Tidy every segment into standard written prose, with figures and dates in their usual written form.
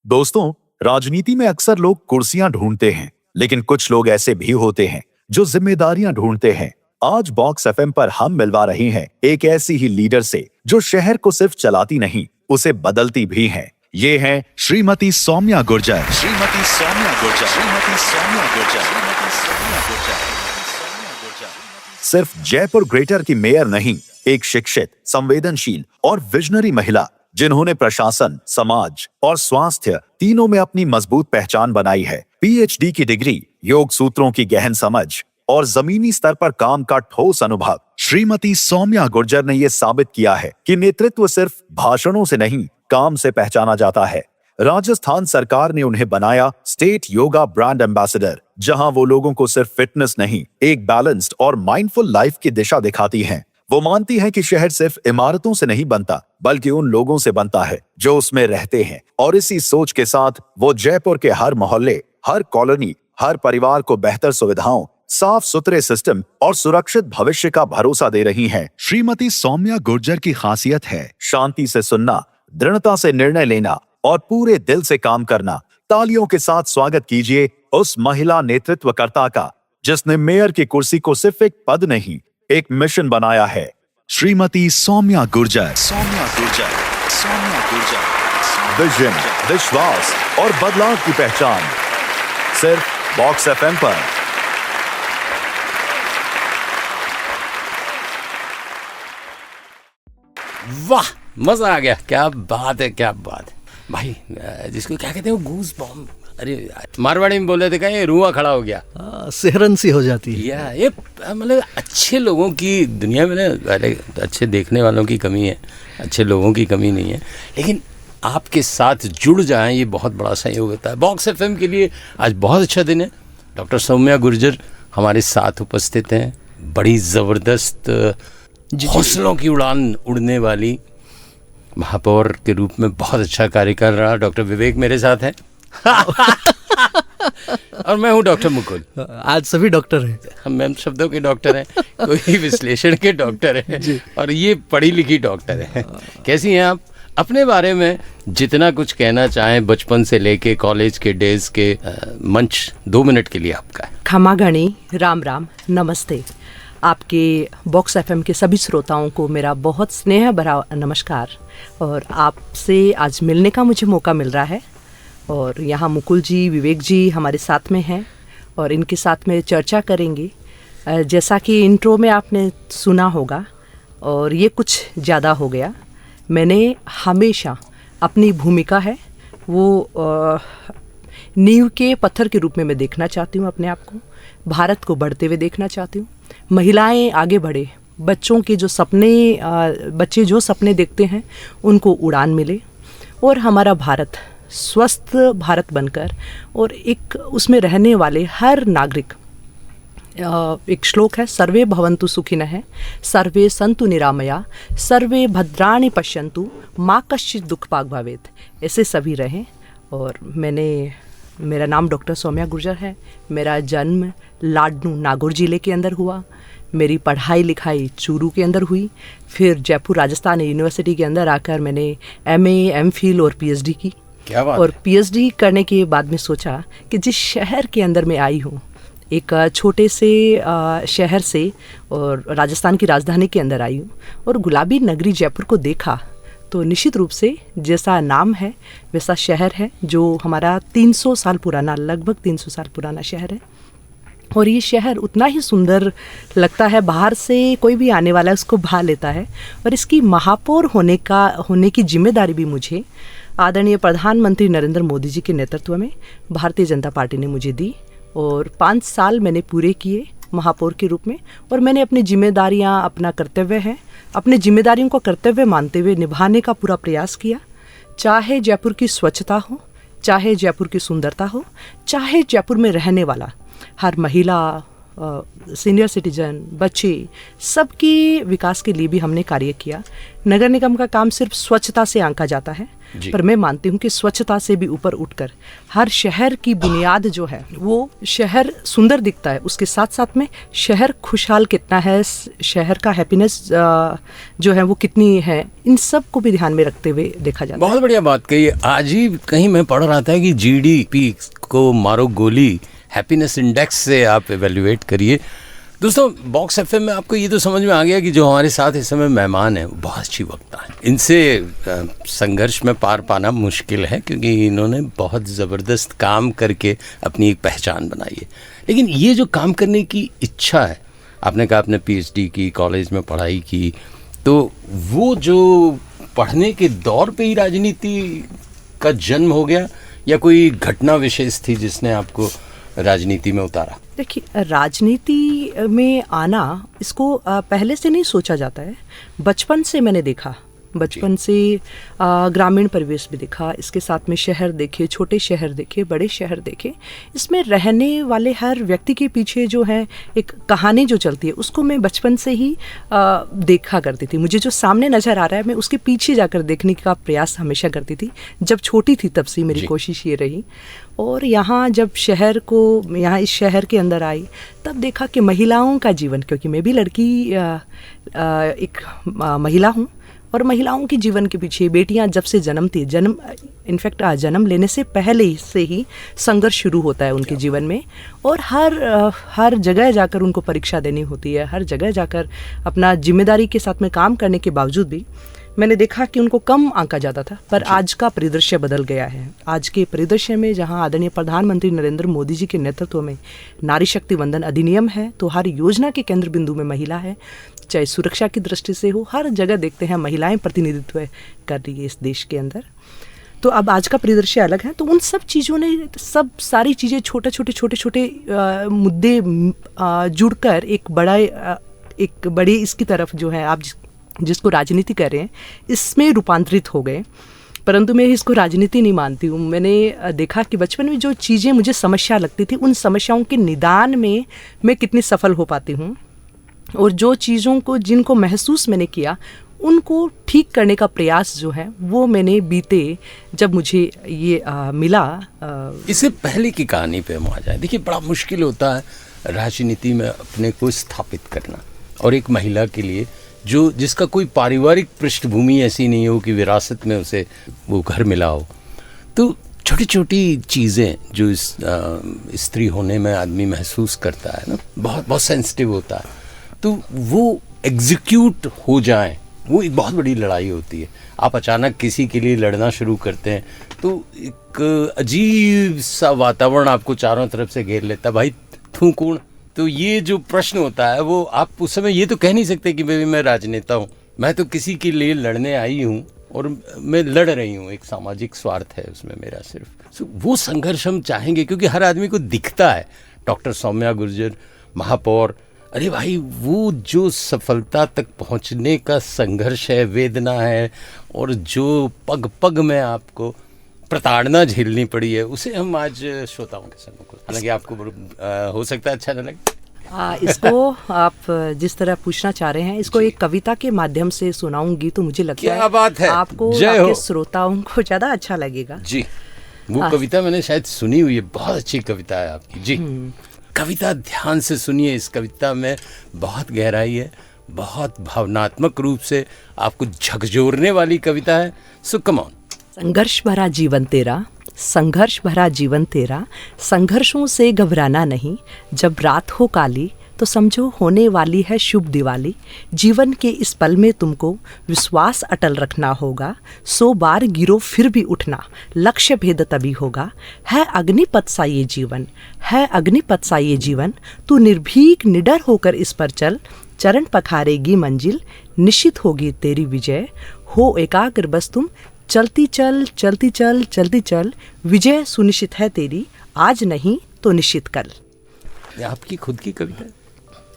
दोस्तों, राजनीति में अक्सर लोग कुर्सियां ढूंढते हैं, लेकिन कुछ लोग ऐसे भी होते हैं जो जिम्मेदारियां ढूंढते हैं। आज बॉक्स एफएम पर हम मिलवा रहे हैं एक ऐसी ही लीडर से जो शहर को सिर्फ चलाती नहीं, उसे बदलती भी है। ये हैं श्रीमती सौम्या गुर्जर। श्रीमती सौम्या गुर्जर। श्रीमती सौम्या गुर्जर। श्रीमती सौम्या गुर्जर। सिर्फ जयपुर ग्रेटर की मेयर नहीं, एक शिक्षित, संवेदनशील और विजनरी महिला जिन्होंने प्रशासन, समाज और स्वास्थ्य तीनों में अपनी मजबूत पहचान बनाई है। पीएचडी की डिग्री, योग सूत्रों की गहन समझ और जमीनी स्तर पर काम का ठोस अनुभव। श्रीमती सौम्या गुर्जर ने यह साबित किया है कि नेतृत्व सिर्फ भाषणों से नहीं, काम से पहचाना जाता है। राजस्थान सरकार ने उन्हें बनाया स्टेट योगा ब्रांड एम्बेसडर, जहां वो लोगों को सिर्फ फिटनेस नहीं, एक बैलेंस्ड और माइंडफुल लाइफ की दिशा दिखाती हैं। वो मानती है कि शहर सिर्फ इमारतों से नहीं बनता, बल्कि उन लोगों से बनता है जो उसमें रहते हैं। और इसी सोच के साथ वो जयपुर के हर मोहल्ले, हर कॉलोनी, हर परिवार को बेहतर सुविधाओं, साफ सुथरे सिस्टम और सुरक्षित भविष्य का भरोसा दे रही हैं। श्रीमती सौम्या गुर्जर की खासियत है शांति से सुनना, दृढ़ता से निर्णय लेना और पूरे दिल से काम करना। तालियों के साथ स्वागत कीजिए उस महिला नेतृत्वकर्ता का जिसने मेयर की कुर्सी को सिर्फ एक पद नहीं, एक मिशन बनाया है। श्रीमती सौम्या गुर्जर। सौम्या गुर्जर। सौम्या गुर्जर। विजन, विश्वास और बदलाव की पहचान, सिर्फ बॉक्स एफएम पर। वाह, मजा आ गया। क्या बात है, क्या बात है भाई। जिसको क्या कहते हैं, गूज बॉम्ब। अरे मारवाड़ी में बोले थे क्या, ये रुआ खड़ा हो गया, सिहरन सी हो जाती है। ये मतलब अच्छे लोगों की दुनिया में ना, अच्छे देखने वालों की कमी है, अच्छे लोगों की कमी नहीं है, लेकिन आपके साथ जुड़ जाएं ये बहुत बड़ा सहयोग होता है। बॉक्स एफएम के लिए आज बहुत अच्छा दिन है। डॉक्टर सौम्या गुर्जर हमारे साथ उपस्थित हैं। बड़ी ज़बरदस्त हौसलों की उड़ान उड़ने वाली महापौर के रूप में बहुत अच्छा कार्य कर रहा डॉक्टर विवेक मेरे साथ हैं। और मैं हूँ डॉक्टर मुकुल। आज सभी डॉक्टर हैं, हम एम शब्दों के डॉक्टर हैं, कोई विश्लेषण के डॉक्टर हैं और ये पढ़ी लिखी डॉक्टर हैं। कैसी हैं आप? अपने बारे में जितना कुछ कहना चाहें, बचपन से लेके कॉलेज के डेज के, मंच 2 मिनट के लिए आपका है। खमा गणी, राम राम, नमस्ते। आपके बॉक्स एफएम के सभी श्रोताओं को मेरा बहुत स्नेह भरा नमस्कार। और आपसे आज मिलने का मुझे मौका मिल रहा है और यहाँ मुकुल जी, विवेक जी हमारे साथ में हैं और इनके साथ में चर्चा करेंगे। जैसा कि इंट्रो में आपने सुना होगा और ये कुछ ज़्यादा हो गया। मैंने हमेशा अपनी भूमिका है वो नींव के पत्थर के रूप में मैं देखना चाहती हूँ अपने आप को। भारत को बढ़ते हुए देखना चाहती हूँ। महिलाएं आगे बढ़े, बच्चों के जो सपने, बच्चे जो सपने देखते हैं उनको उड़ान मिले और हमारा भारत स्वस्थ भारत बनकर और एक उसमें रहने वाले हर नागरिक, एक श्लोक है, सर्वे भवन्तु सुखिनः, सर्वे सन्तु निरामया, सर्वे भद्राणि पश्यन्तु, माँ कश्चित् दुःखभाग् भवेत्, ऐसे सभी रहें। और मेरा नाम डॉक्टर सौम्या गुर्जर है। मेरा जन्म लाडनू नागौर जिले के अंदर हुआ। मेरी पढ़ाई लिखाई चूरू के अंदर हुई। फिर जयपुर राजस्थान यूनिवर्सिटी के अंदर आकर मैंने एमए, एमफिल और पीएचडी की। क्या बात और पीएचडी करने के बाद में सोचा कि जिस शहर के अंदर मैं आई हूँ, एक छोटे से शहर से और राजस्थान की राजधानी के अंदर आई हूँ और गुलाबी नगरी जयपुर को देखा तो निश्चित रूप से जैसा नाम है वैसा शहर है, जो हमारा 300 साल पुराना, लगभग 300 साल पुराना शहर है। और ये शहर उतना ही सुंदर लगता है, बाहर से कोई भी आने वाला है उसको भा लेता है। और इसकी महापौर होने की जिम्मेदारी भी मुझे आदरणीय प्रधानमंत्री नरेंद्र मोदी जी के नेतृत्व में भारतीय जनता पार्टी ने मुझे दी और 5 साल मैंने पूरे किए महापौर के रूप में। और मैंने अपनी जिम्मेदारियां, अपना कर्तव्य है, अपनी जिम्मेदारियों को कर्तव्य मानते हुए निभाने का पूरा प्रयास किया। चाहे जयपुर की स्वच्छता हो, चाहे जयपुर की सुंदरता हो, चाहे जयपुर में रहने वाला हर महिला, सीनियर सिटीजन, बच्चे, सबकी विकास के लिए भी हमने कार्य किया। नगर निगम का काम सिर्फ स्वच्छता से आंका जाता है, पर मैं मानती हूँ कि स्वच्छता से भी ऊपर उठकर हर शहर की बुनियाद जो है वो शहर सुंदर दिखता है, उसके साथ साथ में शहर खुशहाल कितना है, शहर का हैप्पीनेस जो है वो कितनी है, इन सब को भी ध्यान में रखते हुए देखा जाता है। बहुत बढ़िया बात कही। आज ही कहीं मैं पढ़ रहा था कि जीडीपी को मारो गोली, हैप्पीनेस इंडेक्स से आप एवेल्युएट करिए। दोस्तों, बॉक्स एफएम में आपको ये तो समझ में आ गया कि जो हमारे साथ इस समय मेहमान हैं वो बहुत अच्छी वक्ता हैं। इनसे संघर्ष में पार पाना मुश्किल है क्योंकि इन्होंने बहुत ज़बरदस्त काम करके अपनी एक पहचान बनाई है। लेकिन ये जो काम करने की इच्छा है, आपने कहा आपने पीएचडी की, कॉलेज में पढ़ाई की, तो वो जो पढ़ने के दौर पे ही राजनीति का जन्म हो गया या कोई घटना विशेष थी जिसने आपको राजनीति में उतारा? देखिए, राजनीति में आना इसको पहले से नहीं सोचा जाता है। बचपन से मैंने देखा, बचपन से ग्रामीण परिवेश भी देखा, इसके साथ में शहर देखे, छोटे शहर देखे, बड़े शहर देखे। इसमें रहने वाले हर व्यक्ति के पीछे जो है एक कहानी जो चलती है, उसको मैं बचपन से ही देखा करती थी। मुझे जो सामने नज़र आ रहा है मैं उसके पीछे जाकर देखने का प्रयास हमेशा करती थी। जब छोटी थी तब से मेरी कोशिश ये रही। और यहाँ जब यहाँ इस शहर के अंदर आई तब देखा कि महिलाओं का जीवन, क्योंकि मैं भी लड़की एक महिला हूँ, और महिलाओं के जीवन के पीछे बेटियां जब से जन्म लेने से पहले से ही संघर्ष शुरू होता है उनके जीवन में, और हर जगह जाकर उनको परीक्षा देनी होती है, हर जगह जाकर अपना जिम्मेदारी के साथ में काम करने के बावजूद भी मैंने देखा कि उनको कम आंका जाता था। पर आज का परिदृश्य बदल गया है। आज के परिदृश्य में जहां आदरणीय प्रधानमंत्री नरेंद्र मोदी जी के नेतृत्व में नारी शक्ति वंदन अधिनियम है, तो हर योजना के केंद्र बिंदु में महिला है। चाहे सुरक्षा की दृष्टि से हो, हर जगह देखते हैं महिलाएं प्रतिनिधित्व कर रही है इस देश के अंदर। तो अब आज का परिदृश्य अलग है। तो उन सब चीज़ों ने, सब सारी चीज़ें छोटे मुद्दे जुड़कर एक बड़े इसकी तरफ जो है आप जिसको राजनीति कर रहे हैं, इसमें रूपांतरित हो गए। परंतु मैं इसको राजनीति नहीं मानती हूँ। मैंने देखा कि बचपन में जो चीज़ें मुझे समस्या लगती थी, उन समस्याओं के निदान में मैं कितनी सफल हो पाती हूँ, और जो चीज़ों को जिनको महसूस मैंने किया उनको ठीक करने का प्रयास जो है वो मैंने बीते जब मुझे ये मिला। इससे पहले की कहानी पे हम आ जाए। देखिए, बड़ा मुश्किल होता है राजनीति में अपने को स्थापित करना, और एक महिला के लिए जिसका कोई पारिवारिक पृष्ठभूमि ऐसी नहीं हो कि विरासत में उसे वो घर मिला हो। तो छोटी छोटी चीज़ें जो इस स्त्री होने में आदमी महसूस करता है ना, बहुत बहुत सेंसिटिव होता है, तो वो एग्जीक्यूट हो जाए, वो एक बहुत बड़ी लड़ाई होती है। आप अचानक किसी के लिए लड़ना शुरू करते हैं तो एक अजीब सा वातावरण आपको चारों तरफ से घेर लेता है, भाई तू कौन। तो ये जो प्रश्न होता है वो आप उस समय ये तो कह नहीं सकते कि भाई मैं राजनेता हूँ, मैं तो किसी के लिए लड़ने आई हूँ और मैं लड़ रही हूँ, एक सामाजिक स्वार्थ है उसमें मेरा सिर्फ। वो संघर्ष हम चाहेंगे क्योंकि हर आदमी को दिखता है। डॉक्टर सौम्या गुर्जर, महापौर, अरे भाई वो जो सफलता तक पहुंचने का संघर्ष है, वेदना है, और जो पग पग में आपको प्रताड़ना झेलनी पड़ी है, उसे हम आज श्रोताओं के सम्मुख, हालांकि आपको हो सकता है अच्छा न लगे। इसको आप जिस तरह पूछना चाह रहे हैं, इसको एक कविता के माध्यम से सुनाऊंगी तो मुझे लगता है बात है, आपको, आपके श्रोताओं को ज़्यादा अच्छा लगेगा। जी, वो कविता मैंने शायद सुनी हुई है, बहुत अच्छी कविता है आपकी। जी, कविता ध्यान से सुनिए। इस कविता में बहुत गहराई है, बहुत भावनात्मक रूप से आपको झकझोरने वाली कविता है। सो कम ऑन। संघर्ष भरा जीवन तेरा, संघर्ष भरा जीवन तेरा, संघर्षों से घबराना नहीं, जब रात हो काली तो समझो होने वाली है शुभ दिवाली। जीवन के इस पल में तुमको विश्वास अटल रखना होगा, 100 बार गिरो फिर भी उठना, लक्ष्य भेद तभी होगा। है अग्निपथ सा ये जीवन, है अग्निपथ सा ये जीवन, तू निर्भीक निडर होकर इस पर चल, चरण पखारेगी मंजिल, निश्चित होगी तेरी विजय। हो एकाग्र बस तुम, चलती चल चलती चल चलती चल, विजय सुनिश्चित है तेरी, आज नहीं तो निश्चित कल। आपकी खुद की कविता,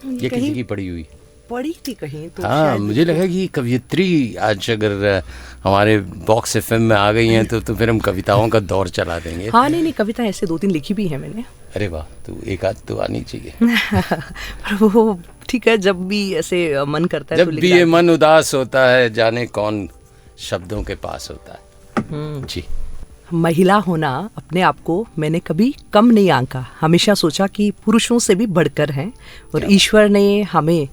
ये किसी की पढ़ी हुई? पढ़ी थी कहीं तो हाँ, शायद मुझे लगा कि कवियत्री आज अगर हमारे बॉक्स एफएम में आ गई हैं तो फिर हम कविताओं का दौर चला देंगे। हाँ नहीं कविता ऐसे 2-3 लिखी भी है मैंने। अरे वाह, तो एक आध तो आनी चाहिए। पर वो ठीक है, जब भी ऐसे मन करता है जब तो लिख भी ये डालती मन उदास होता है, जाने कौन शब्दों के पास होता है। जी। महिला होना अपने आप को मैंने कभी कम नहीं आंका, हमेशा सोचा कि पुरुषों से भी बढ़कर हैं और ईश्वर ने हमें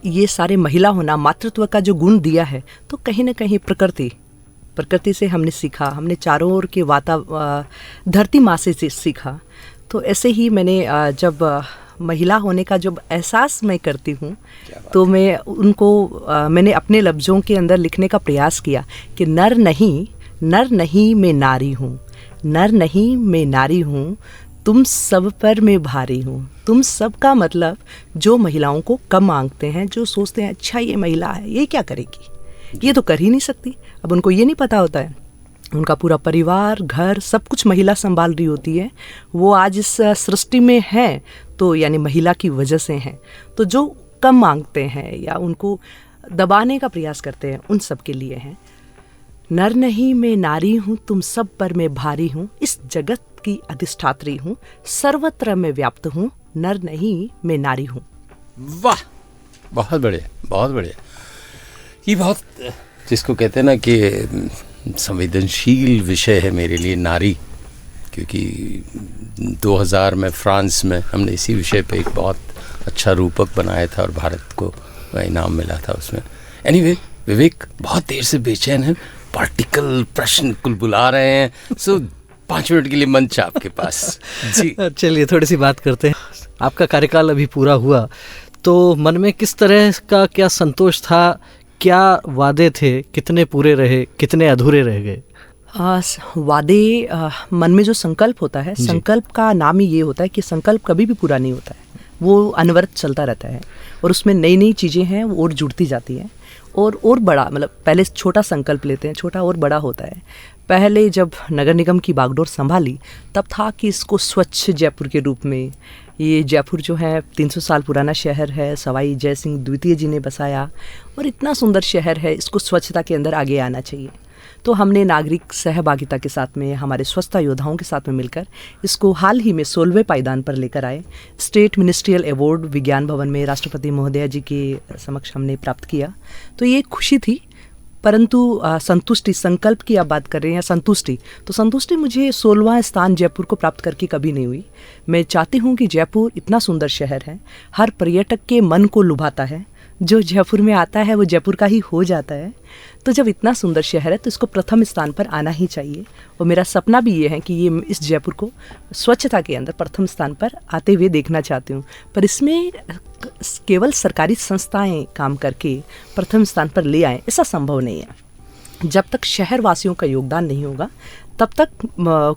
ये सारे महिला होना, मातृत्व का जो गुण दिया है, तो कहीं ना कहीं प्रकृति से हमने सीखा, हमने चारों ओर के धरती माँ से सीखा। तो ऐसे ही मैंने जब महिला होने का जब एहसास मैं करती हूँ तो मैं उनको मैंने अपने लफ्ज़ों के अंदर लिखने का प्रयास किया कि नर नहीं मैं नारी हूँ, नर नहीं मैं नारी हूँ, तुम सब पर मैं भारी हूँ। तुम सब का मतलब जो महिलाओं को कम आंकते हैं, जो सोचते हैं अच्छा ये महिला है, ये क्या करेगी, ये तो कर ही नहीं सकती। अब उनको ये नहीं पता होता है उनका पूरा परिवार, घर, सब कुछ महिला संभाल रही होती है। वो आज इस सृष्टि में है तो यानी महिला की वजह से हैं। तो जो कम मांगते हैं या उनको दबाने का प्रयास करते हैं, उन सब के लिए हैं। नर नहीं मैं नारी हूँ, तुम सब पर मैं भारी हूँ, इस जगत की अधिष्ठात्री हूँ, सर्वत्र में व्याप्त हूँ, नर नहीं मैं नारी हूँ। वाह, बहुत बढ़िया, बहुत बढ़िया। ये बहुत, जिसको कहते हैं ना कि संवेदनशील विषय है मेरे लिए नारी, क्योंकि 2000 में फ्रांस में हमने इसी विषय पे एक बहुत अच्छा रूपक बनाया था और भारत को इनाम मिला था उसमें। एनीवे, विवेक बहुत देर से बेचैन है, पार्टिकल प्रश्न कुल बुला रहे हैं, सो 5 मिनट के लिए मंच आपके पास। जी चलिए थोड़ी सी बात करते हैं। आपका कार्यकाल अभी पूरा हुआ तो मन में किस तरह का क्या संतोष था, क्या वादे थे, कितने पूरे रहे, कितने अधूरे रह गए? वादे मन में जो संकल्प होता है, संकल्प का नाम ही ये होता है कि संकल्प कभी भी पूरा नहीं होता है, वो अनवरत चलता रहता है और उसमें नई नई चीज़ें हैं वो और जुड़ती जाती हैं और बड़ा, मतलब पहले छोटा संकल्प लेते हैं, छोटा और बड़ा होता है। पहले जब नगर निगम की बागडोर संभाली तब था कि इसको स्वच्छ जयपुर के रूप में, ये जयपुर जो है 300 साल पुराना शहर है, सवाई जय सिंह द्वितीय जी ने बसाया और इतना सुंदर शहर है, इसको स्वच्छता के अंदर आगे आना चाहिए। तो हमने नागरिक सहभागिता के साथ में, हमारे स्वच्छता योद्धाओं के साथ में मिलकर इसको हाल ही में 16वें पायदान पर लेकर आए। स्टेट मिनिस्ट्रियल अवार्ड विज्ञान भवन में राष्ट्रपति महोदया जी के समक्ष हमने प्राप्त किया। तो ये खुशी थी, परंतु संतुष्टि, संकल्प की आप बात कर रहे हैं, संतुष्टि, तो संतुष्टि मुझे 16वां स्थान जयपुर को प्राप्त करके कभी नहीं हुई। मैं चाहती हूँ कि जयपुर इतना सुंदर शहर है, हर पर्यटक के मन को लुभाता है, जो जयपुर में आता है वो जयपुर का ही हो जाता है। तो जब इतना सुंदर शहर है तो इसको प्रथम स्थान पर आना ही चाहिए और मेरा सपना भी ये है कि ये इस जयपुर को स्वच्छता के अंदर प्रथम स्थान पर आते हुए देखना चाहती हूँ। पर इसमें केवल सरकारी संस्थाएं काम करके प्रथम स्थान पर ले आएँ, ऐसा संभव नहीं है। जब तक शहर वासियों का योगदान नहीं होगा तब तक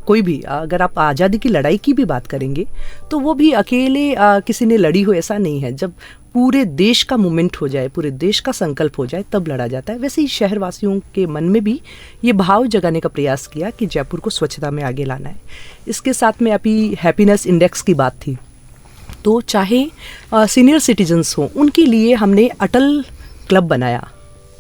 कोई भी, अगर आप आज़ादी की लड़ाई की भी बात करेंगे तो वो भी अकेले किसी ने लड़ी हो ऐसा नहीं है। जब पूरे देश का मूवमेंट हो जाए, पूरे देश का संकल्प हो जाए तब लड़ा जाता है। वैसे ही शहरवासियों के मन में भी ये भाव जगाने का प्रयास किया कि जयपुर को स्वच्छता में आगे लाना है। इसके साथ में अभी हैप्पीनेस इंडेक्स की बात थी, तो चाहे सीनियर सिटीजन्स हों, उनके लिए हमने अटल क्लब बनाया,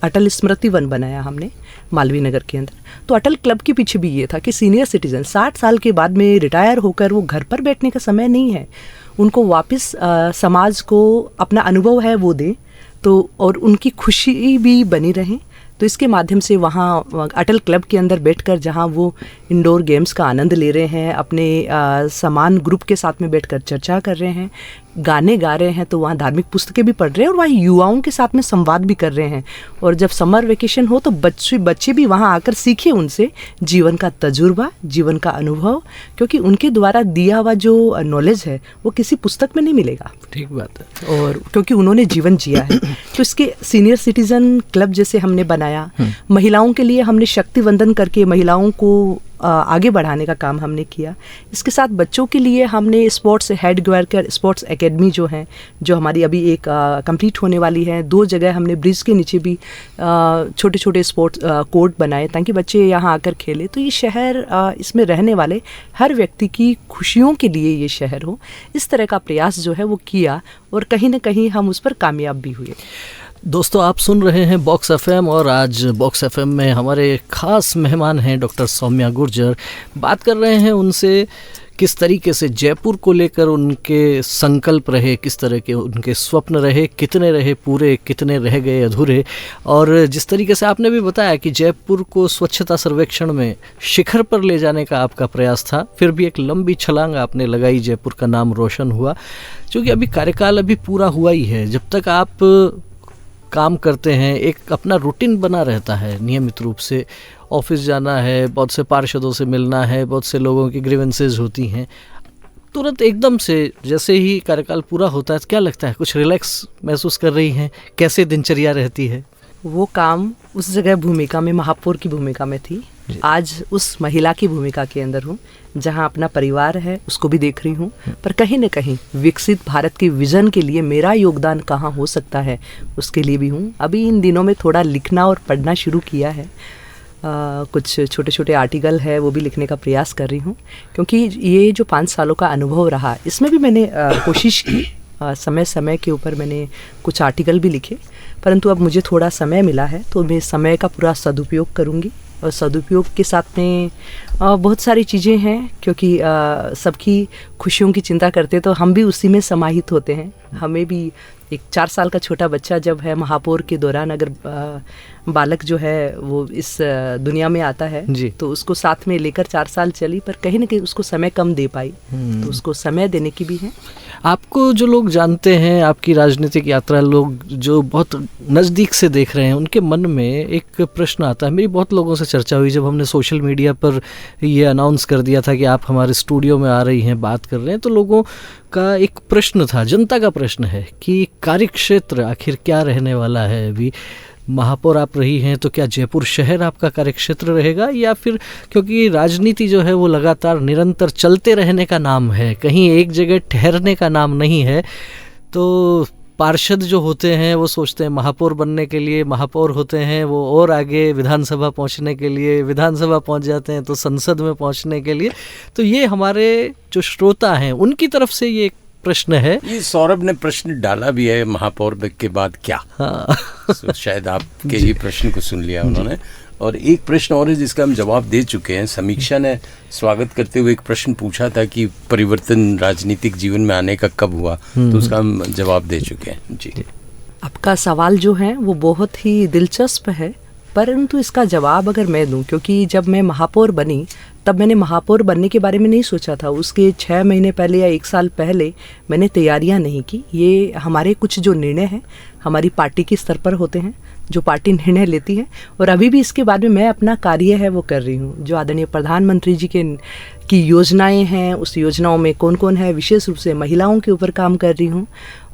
अटल स्मृति वन बनाया हमने मालवीय नगर के अंदर। तो अटल क्लब के पीछे भी ये था कि सीनियर सिटीजन 60 साल के बाद में रिटायर होकर वो घर पर बैठने का समय नहीं है, उनको वापस समाज को अपना अनुभव है वो दें, तो और उनकी खुशी भी बनी रहे। तो इसके माध्यम से वहाँ अटल क्लब के अंदर बैठकर जहाँ वो इंडोर गेम्स का आनंद ले रहे हैं, अपने समान ग्रुप के साथ में बैठकर चर्चा कर रहे हैं, गाने गा रहे हैं, तो वहाँ धार्मिक पुस्तकें भी पढ़ रहे हैं और वहाँ युवाओं के साथ में संवाद भी कर रहे हैं। और जब समर वेकेशन हो तो बच्चे भी वहाँ आकर सीखे उनसे जीवन का तजुर्बा, जीवन का अनुभव, क्योंकि उनके द्वारा दिया हुआ जो नॉलेज है वो किसी पुस्तक में नहीं मिलेगा। ठीक बात है। और क्योंकि उन्होंने जीवन जिया है। तो इसके सीनियर सिटीजन क्लब जैसे हमने बनाया। महिलाओं के लिए हमने शक्ति वंदन करके महिलाओं को आगे बढ़ाने का काम हमने किया। इसके साथ बच्चों के लिए हमने स्पोर्ट्स हेड ग्वारकर स्पोर्ट्स एकेडमी जो है, जो हमारी अभी एक कंप्लीट होने वाली है, 2 जगह हमने ब्रिज के नीचे भी छोटे छोटे स्पोर्ट्स कोर्ट बनाए ताकि बच्चे यहाँ आकर खेलें। तो ये शहर इसमें रहने वाले हर व्यक्ति की खुशियों के लिए ये शहर हो, इस तरह का प्रयास जो है वो किया और कहीं ना कहीं हम उस पर कामयाब भी हुए। दोस्तों, आप सुन रहे हैं बॉक्स एफएम और आज बॉक्स एफएम में हमारे खास मेहमान हैं डॉक्टर सौम्या गुर्जर। बात कर रहे हैं उनसे किस तरीके से जयपुर को लेकर उनके संकल्प रहे, किस तरह के उनके स्वप्न रहे, कितने रहे पूरे, कितने रह गए अधूरे। और जिस तरीके से आपने भी बताया कि जयपुर को स्वच्छता सर्वेक्षण में शिखर पर ले जाने का आपका प्रयास था, फिर भी एक लंबी छलांग आपने लगाई, जयपुर का नाम रोशन हुआ। क्योंकि अभी कार्यकाल अभी पूरा हुआ ही है, जब तक आप काम करते हैं एक अपना रूटीन बना रहता है, नियमित रूप से ऑफिस जाना है, बहुत से पार्षदों से मिलना है, बहुत से लोगों की ग्रीवेंसेस होती हैं। तुरंत एकदम से जैसे ही कार्यकाल पूरा होता है, क्या लगता है, कुछ रिलैक्स महसूस कर रही हैं? कैसे दिनचर्या रहती है? वो काम उस जगह भूमिका में, महापौर की भूमिका में थी, आज उस महिला की भूमिका के अंदर हूँ, जहाँ अपना परिवार है उसको भी देख रही हूँ, पर कहीं न कहीं विकसित भारत के विजन के लिए मेरा योगदान कहाँ हो सकता है उसके लिए भी हूँ। अभी इन दिनों में थोड़ा लिखना और पढ़ना शुरू किया है, कुछ छोटे छोटे आर्टिकल है वो भी लिखने का प्रयास कर रही हूँ, क्योंकि ये जो 5 सालों का अनुभव रहा इसमें भी मैंने कोशिश की, समय समय के ऊपर मैंने कुछ आर्टिकल भी लिखे, परंतु अब मुझे थोड़ा समय मिला है तो मैं समय का पूरा सदुपयोग करूँगी। और सदुपयोग के साथ में बहुत सारी चीज़ें हैं, क्योंकि सबकी खुशियों की चिंता करते तो हम भी उसी में समाहित होते हैं। हमें भी एक 4 साल का छोटा बच्चा जब है महापौर के दौरान, अगर बालक जो है वो इस दुनिया में आता है जी, तो उसको साथ में लेकर 4 साल चली, पर कहीं ना कहीं उसको समय कम दे पाई, तो उसको समय देने की भी है। आपको जो लोग जानते हैं, आपकी राजनीतिक यात्रा लोग जो बहुत नज़दीक से देख रहे हैं, उनके मन में एक प्रश्न आता है। मेरी बहुत लोगों से चर्चा हुई जब हमने सोशल मीडिया पर ये अनाउंस कर दिया था कि आप हमारे स्टूडियो में आ रही हैं, बात कर रहे हैं, तो लोगों का एक प्रश्न था, जनता का प्रश्न है कि कार्यक्षेत्र आखिर क्या रहने वाला है। अभी महापौर आप रही हैं तो क्या जयपुर शहर आपका कार्यक्षेत्र रहेगा, या फिर, क्योंकि राजनीति जो है वो लगातार निरंतर चलते रहने का नाम है, कहीं एक जगह ठहरने का नाम नहीं है। तो पार्षद जो होते हैं वो सोचते हैं महापौर बनने के लिए, महापौर होते हैं वो और आगे विधानसभा पहुंचने के लिए, विधानसभा पहुंच जाते हैं तो संसद में पहुंचने के लिए। तो ये हमारे जो श्रोता हैं उनकी तरफ से ये प्रश्न है। ये सौरभ ने प्रश्न डाला भी है, महापौर के बाद क्या। हाँ तो शायद आपके ही प्रश्न को सुन लिया उन्होंने। और एक प्रश्न और है जिसका हम जवाब दे चुके हैं। समीक्षा ने स्वागत करते हुए एक प्रश्न पूछा था कि परिवर्तन राजनीतिक जीवन में आने का कब हुआ, तो उसका हम जवाब दे चुके हैं। जी, आपका सवाल जो है वो बहुत ही दिलचस्प है, परंतु इसका जवाब अगर मैं दूं, क्योंकि जब मैं महापौर बनी तब मैंने महापौर बनने के बारे में नहीं सोचा था। उसके 6 महीने पहले या 1 साल पहले मैंने तैयारियां नहीं की। ये हमारे कुछ जो निर्णय हैं हमारी पार्टी के स्तर पर होते हैं, जो पार्टी निर्णय लेती है, और अभी भी इसके बाद में मैं अपना कार्य है वो कर रही हूँ। जो आदरणीय प्रधानमंत्री जी की योजनाएं हैं, उस योजनाओं में कौन कौन है, विशेष रूप से महिलाओं के ऊपर काम कर रही हूँ।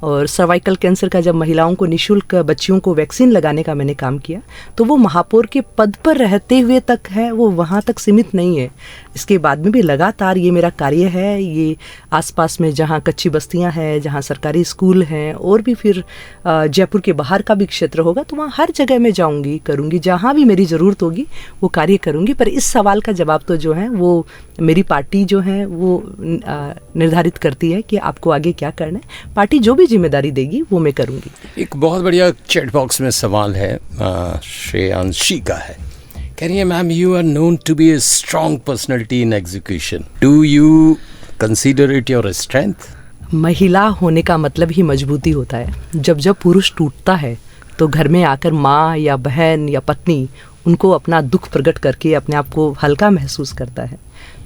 और सर्वाइकल कैंसर का जब महिलाओं को निःशुल्क बच्चियों को वैक्सीन लगाने का मैंने काम किया, तो वो महापौर के पद पर रहते हुए तक है, वो वहाँ तक सीमित नहीं है। इसके बाद में भी लगातार ये मेरा कार्य है। ये आसपास में जहाँ कच्ची बस्तियाँ हैं, जहाँ सरकारी स्कूल हैं, और भी फिर जयपुर के बाहर का भी क्षेत्र होगा, तो वहाँ हर जगह मैं जाऊँगी, करूँगी, जहाँ भी मेरी ज़रूरत होगी वो कार्य करूँगी। पर इस सवाल का जवाब तो जो है वो मेरी पार्टी जो है वो निर्धारित करती है कि आपको आगे क्या करना है। पार्टी जो भी जिम्मेदारी देगी वो मैं करूँगी। एक बहुत बढ़िया चैट बॉक्स में सवाल है, श्रेयांशी का है। कह रही है, ma'am, you are known to be a strong personality in execution, do you consider it your strength? महिला होने का मतलब ही मजबूती होता है। जब जब पुरुष टूटता है तो घर में आकर माँ या बहन या पत्नी उनको अपना दुख प्रकट करके अपने आप को हल्का महसूस करता है।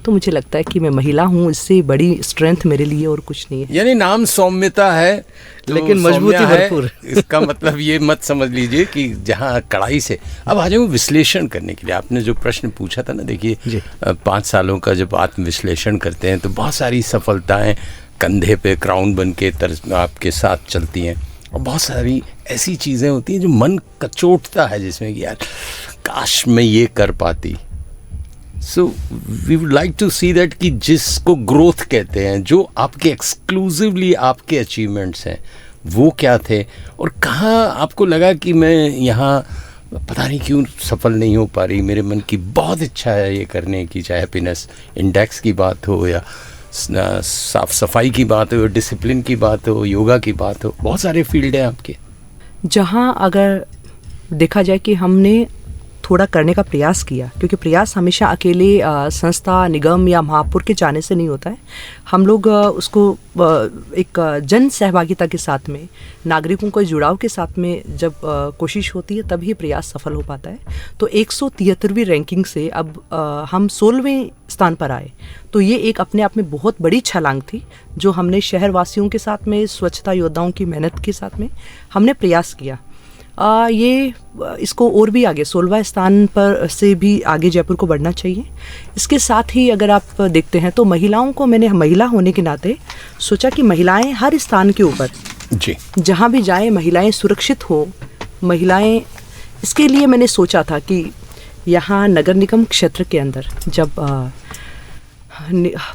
तो मुझे लगता है कि मैं महिला हूँ, इससे बड़ी स्ट्रेंथ मेरे लिए और कुछ नहीं है। यानी नाम सौम्यता है तो लेकिन मजबूती भरपूर। इसका मतलब ये मत समझ लीजिए कि जहाँ कड़ाई से। अब आ जाऊँ विश्लेषण करने के लिए। आपने जो प्रश्न पूछा था ना, देखिए 5 सालों का जब आत्मविश्लेषण करते हैं तो बहुत सारी सफलताएं कंधे पे क्राउन बन के आपके साथ चलती हैं, और बहुत सारी ऐसी चीज़ें होती हैं जो मन कचोटता है, जिसमें कि यार काश मैं ये कर पाती। So we would like to see that कि जिसको ग्रोथ कहते हैं, जो आपके एक्सक्लूसिवली आपके अचीवमेंट्स हैं, वो क्या थे और कहाँ आपको लगा कि मैं यहाँ पता नहीं क्यों सफल नहीं हो पा रही, मेरे मन की बहुत इच्छा है ये करने की, चाहे हैप्पीनेस इंडेक्स की बात हो या साफ सफाई की बात हो, डिसिप्लिन की बात हो, योगा की बात हो, बहुत सारे फील्ड हैं आपके। जहाँ अगर देखा जाए कि हमने थोड़ा करने का प्रयास किया, क्योंकि प्रयास हमेशा अकेले संस्था, निगम या महापुर के जाने से नहीं होता है। हम लोग उसको एक जन सहभागिता के साथ में, नागरिकों को जुड़ाव के साथ में जब कोशिश होती है तभी प्रयास सफल हो पाता है। तो 173वीं रैंकिंग से अब हम 16वें स्थान पर आए, तो ये एक अपने आप में बहुत बड़ी छलांग थी जो हमने शहरवासियों के साथ में, स्वच्छता योद्धाओं की मेहनत के साथ में हमने प्रयास किया। ये इसको और भी आगे 16वां स्थान पर से भी आगे जयपुर को बढ़ना चाहिए। इसके साथ ही अगर आप देखते हैं तो महिलाओं को, मैंने महिला होने के नाते सोचा कि महिलाएं हर स्थान के ऊपर जी जहाँ भी जाएं महिलाएं सुरक्षित हो। महिलाएं, इसके लिए मैंने सोचा था कि यहाँ नगर निगम क्षेत्र के अंदर जब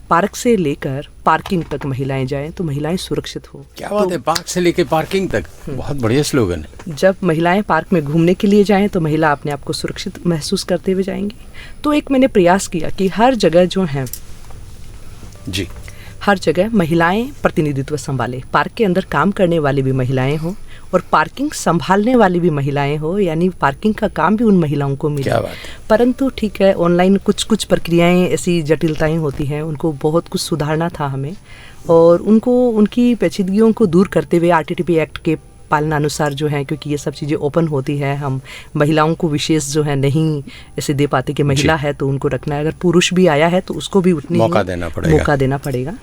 पार्क से लेकर पार्किंग तक महिलाएं जाएं तो महिलाएं सुरक्षित हो। क्या बात है, पार्क से लेकर पार्किंग तक, बहुत बढ़िया स्लोगन है। जब महिलाएं पार्क में घूमने के लिए जाएं तो महिला अपने आप को सुरक्षित महसूस करते हुए जाएंगी। तो एक मैंने प्रयास किया कि हर जगह जो है जी, हर जगह महिलाएं प्रतिनिधित्व संभाले, पार्क के अंदर काम करने वाली भी महिलाएं हो और पार्किंग संभालने वाली भी महिलाएं हो, यानी पार्किंग का काम भी उन महिलाओं को मिले। क्या बात है। परंतु ठीक है, ऑनलाइन कुछ प्रक्रियाएं ऐसी जटिलताएं होती हैं, उनको बहुत कुछ सुधारना था हमें, और उनको उनकी पेचीदगियों को दूर करते हुए आरटीटीपी एक्ट के पालना अनुसार जो है, क्योंकि ये सब चीज़ें ओपन होती है, हम महिलाओं को विशेष जो है नहीं ऐसे दे पाते कि महिला है तो उनको रखना है, अगर पुरुष भी आया है तो उसको भी उतनी मौका देना पड़ेगा।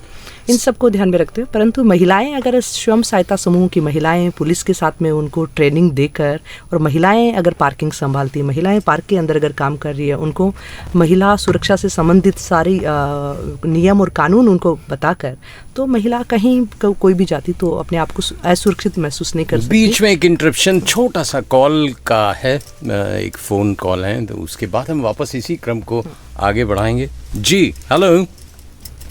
इन सबको ध्यान में रखते हुए, परंतु महिलाएं अगर स्वयं सहायता समूह की महिलाएं पुलिस के साथ में उनको ट्रेनिंग देकर, और महिलाएं अगर पार्किंग संभालती, महिलाएं पार्क के अंदर अगर काम कर रही है, उनको महिला सुरक्षा से संबंधित सारी नियम और कानून उनको बताकर, तो महिला कहीं कोई भी जाती तो अपने आप को असुरक्षित महसूस नहीं कर सकती। बीच में एक इंटरप्शन छोटा सा कॉल का है, एक फ़ोन कॉल है, तो उसके बाद हम वापस इसी क्रम को आगे बढ़ाएंगे। जी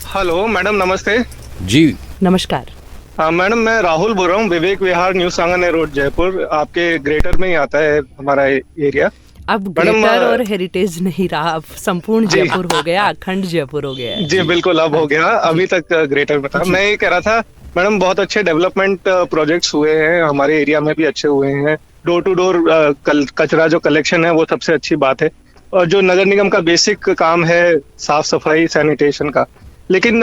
हेलो मैडम, नमस्ते जी। नमस्कार मैडम, मैं राहुल बोल रहा हूँ, विवेक विहार, न्यू सांगानेर रोड, जयपुर। आपके ग्रेटर में ही आता है हमारा एरिया। अब ग्रेटर और हेरिटेज नहीं रहा, अब संपूर्ण जयपुर हो गया, अखंड जयपुर हो गया। जी बिल्कुल, अब हो गया, अभी तक ग्रेटर में था। मैं ये कह रहा था मैडम, बहुत अच्छे डेवलपमेंट प्रोजेक्ट्स हुए हैं हमारे एरिया में भी, अच्छे हुए हैं। डोर टू डोर कचरा जो कलेक्शन है वो सबसे अच्छी बात है, और जो नगर निगम का बेसिक काम है साफ सफाई सैनिटेशन का। लेकिन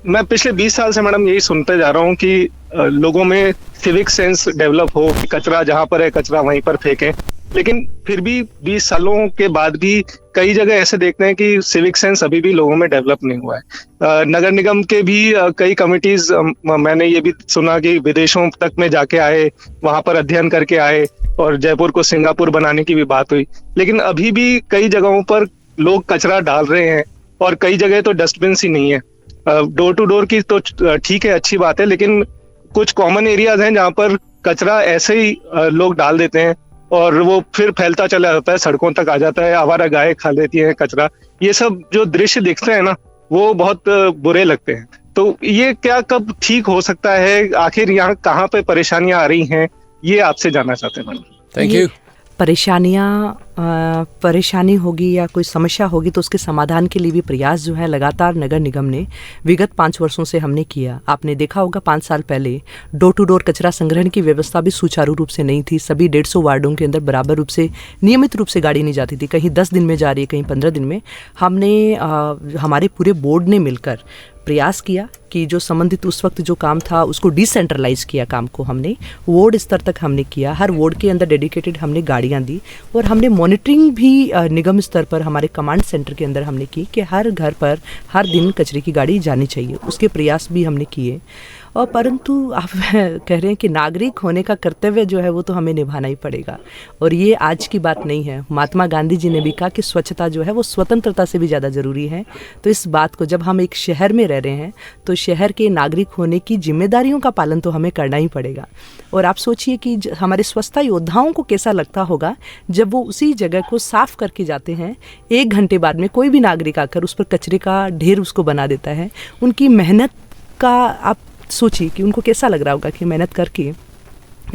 मैं पिछले 20 साल से मैडम यही सुनते जा रहा हूँ कि लोगों में सिविक सेंस डेवलप हो, कचरा जहाँ पर है कचरा वहीं पर फेंकें। लेकिन फिर भी 20 सालों के बाद भी कई जगह ऐसे देखते हैं कि सिविक सेंस अभी भी लोगों में डेवलप नहीं हुआ है। नगर निगम के भी कई कमिटीज, मैंने ये भी सुना कि विदेशों तक में जाके आए, वहां पर अध्ययन करके आए, और जयपुर को सिंगापुर बनाने की भी बात हुई। लेकिन अभी भी कई जगहों पर लोग कचरा डाल रहे हैं, और कई जगह तो डस्टबिन ही नहीं है। डोर टू डोर की तो ठीक है, अच्छी बात है, लेकिन कुछ कॉमन एरियाज हैं जहाँ पर कचरा ऐसे ही लोग डाल देते हैं और वो फिर फैलता चला जाता है, सड़कों तक आ जाता है, आवारा गाय खा लेती है कचरा। ये सब जो दृश्य दिखते हैं ना, वो बहुत बुरे लगते हैं। तो ये क्या कब ठीक हो सकता है? आखिर यहाँ कहाँ पे परेशानियां आ रही हैं, ये आपसे जानना चाहते हैं मैडम। Thank you. परेशानी होगी या कोई समस्या होगी तो उसके समाधान के लिए भी प्रयास जो है लगातार नगर निगम ने विगत 5 वर्षों से हमने किया। आपने देखा होगा 5 साल पहले डोर टू डोर कचरा संग्रहण की व्यवस्था भी सुचारू रूप से नहीं थी। सभी 150 वार्डों के अंदर बराबर रूप से नियमित रूप से गाड़ी नहीं जाती थी, कहीं 10 दिन में जा रही है, कहीं 15 दिन में। हमने हमारे पूरे बोर्ड ने मिलकर प्रयास किया कि जो संबंधित उस वक्त जो काम था उसको डिसेंट्रलाइज किया, काम को हमने वार्ड स्तर तक हमने किया। हर वार्ड के अंदर डेडिकेटेड हमने गाड़ियां दी, और हमने मॉनिटरिंग भी निगम स्तर पर हमारे कमांड सेंटर के अंदर हमने की कि हर घर पर हर दिन कचरे की गाड़ी जानी चाहिए। उसके प्रयास भी हमने किए। और परंतु आप कह रहे हैं कि नागरिक होने का कर्तव्य जो है वो तो हमें निभाना ही पड़ेगा, और ये आज की बात नहीं है। महात्मा गांधी जी ने भी कहा कि स्वच्छता जो है वो स्वतंत्रता से भी ज़्यादा ज़रूरी है। तो इस बात को जब हम एक शहर में रह रहे हैं तो शहर के नागरिक होने की जिम्मेदारियों का पालन तो हमें करना ही पड़ेगा। और आप सोचिए कि हमारे स्वच्छता योद्धाओं को कैसा लगता होगा जब वो उसी जगह को साफ करके जाते हैं, 1 घंटे बाद में कोई भी नागरिक आकर उस पर कचरे का ढेर उसको बना देता है। उनकी मेहनत का आप सोचिए कि उनको कैसा लग रहा होगा कि मेहनत करके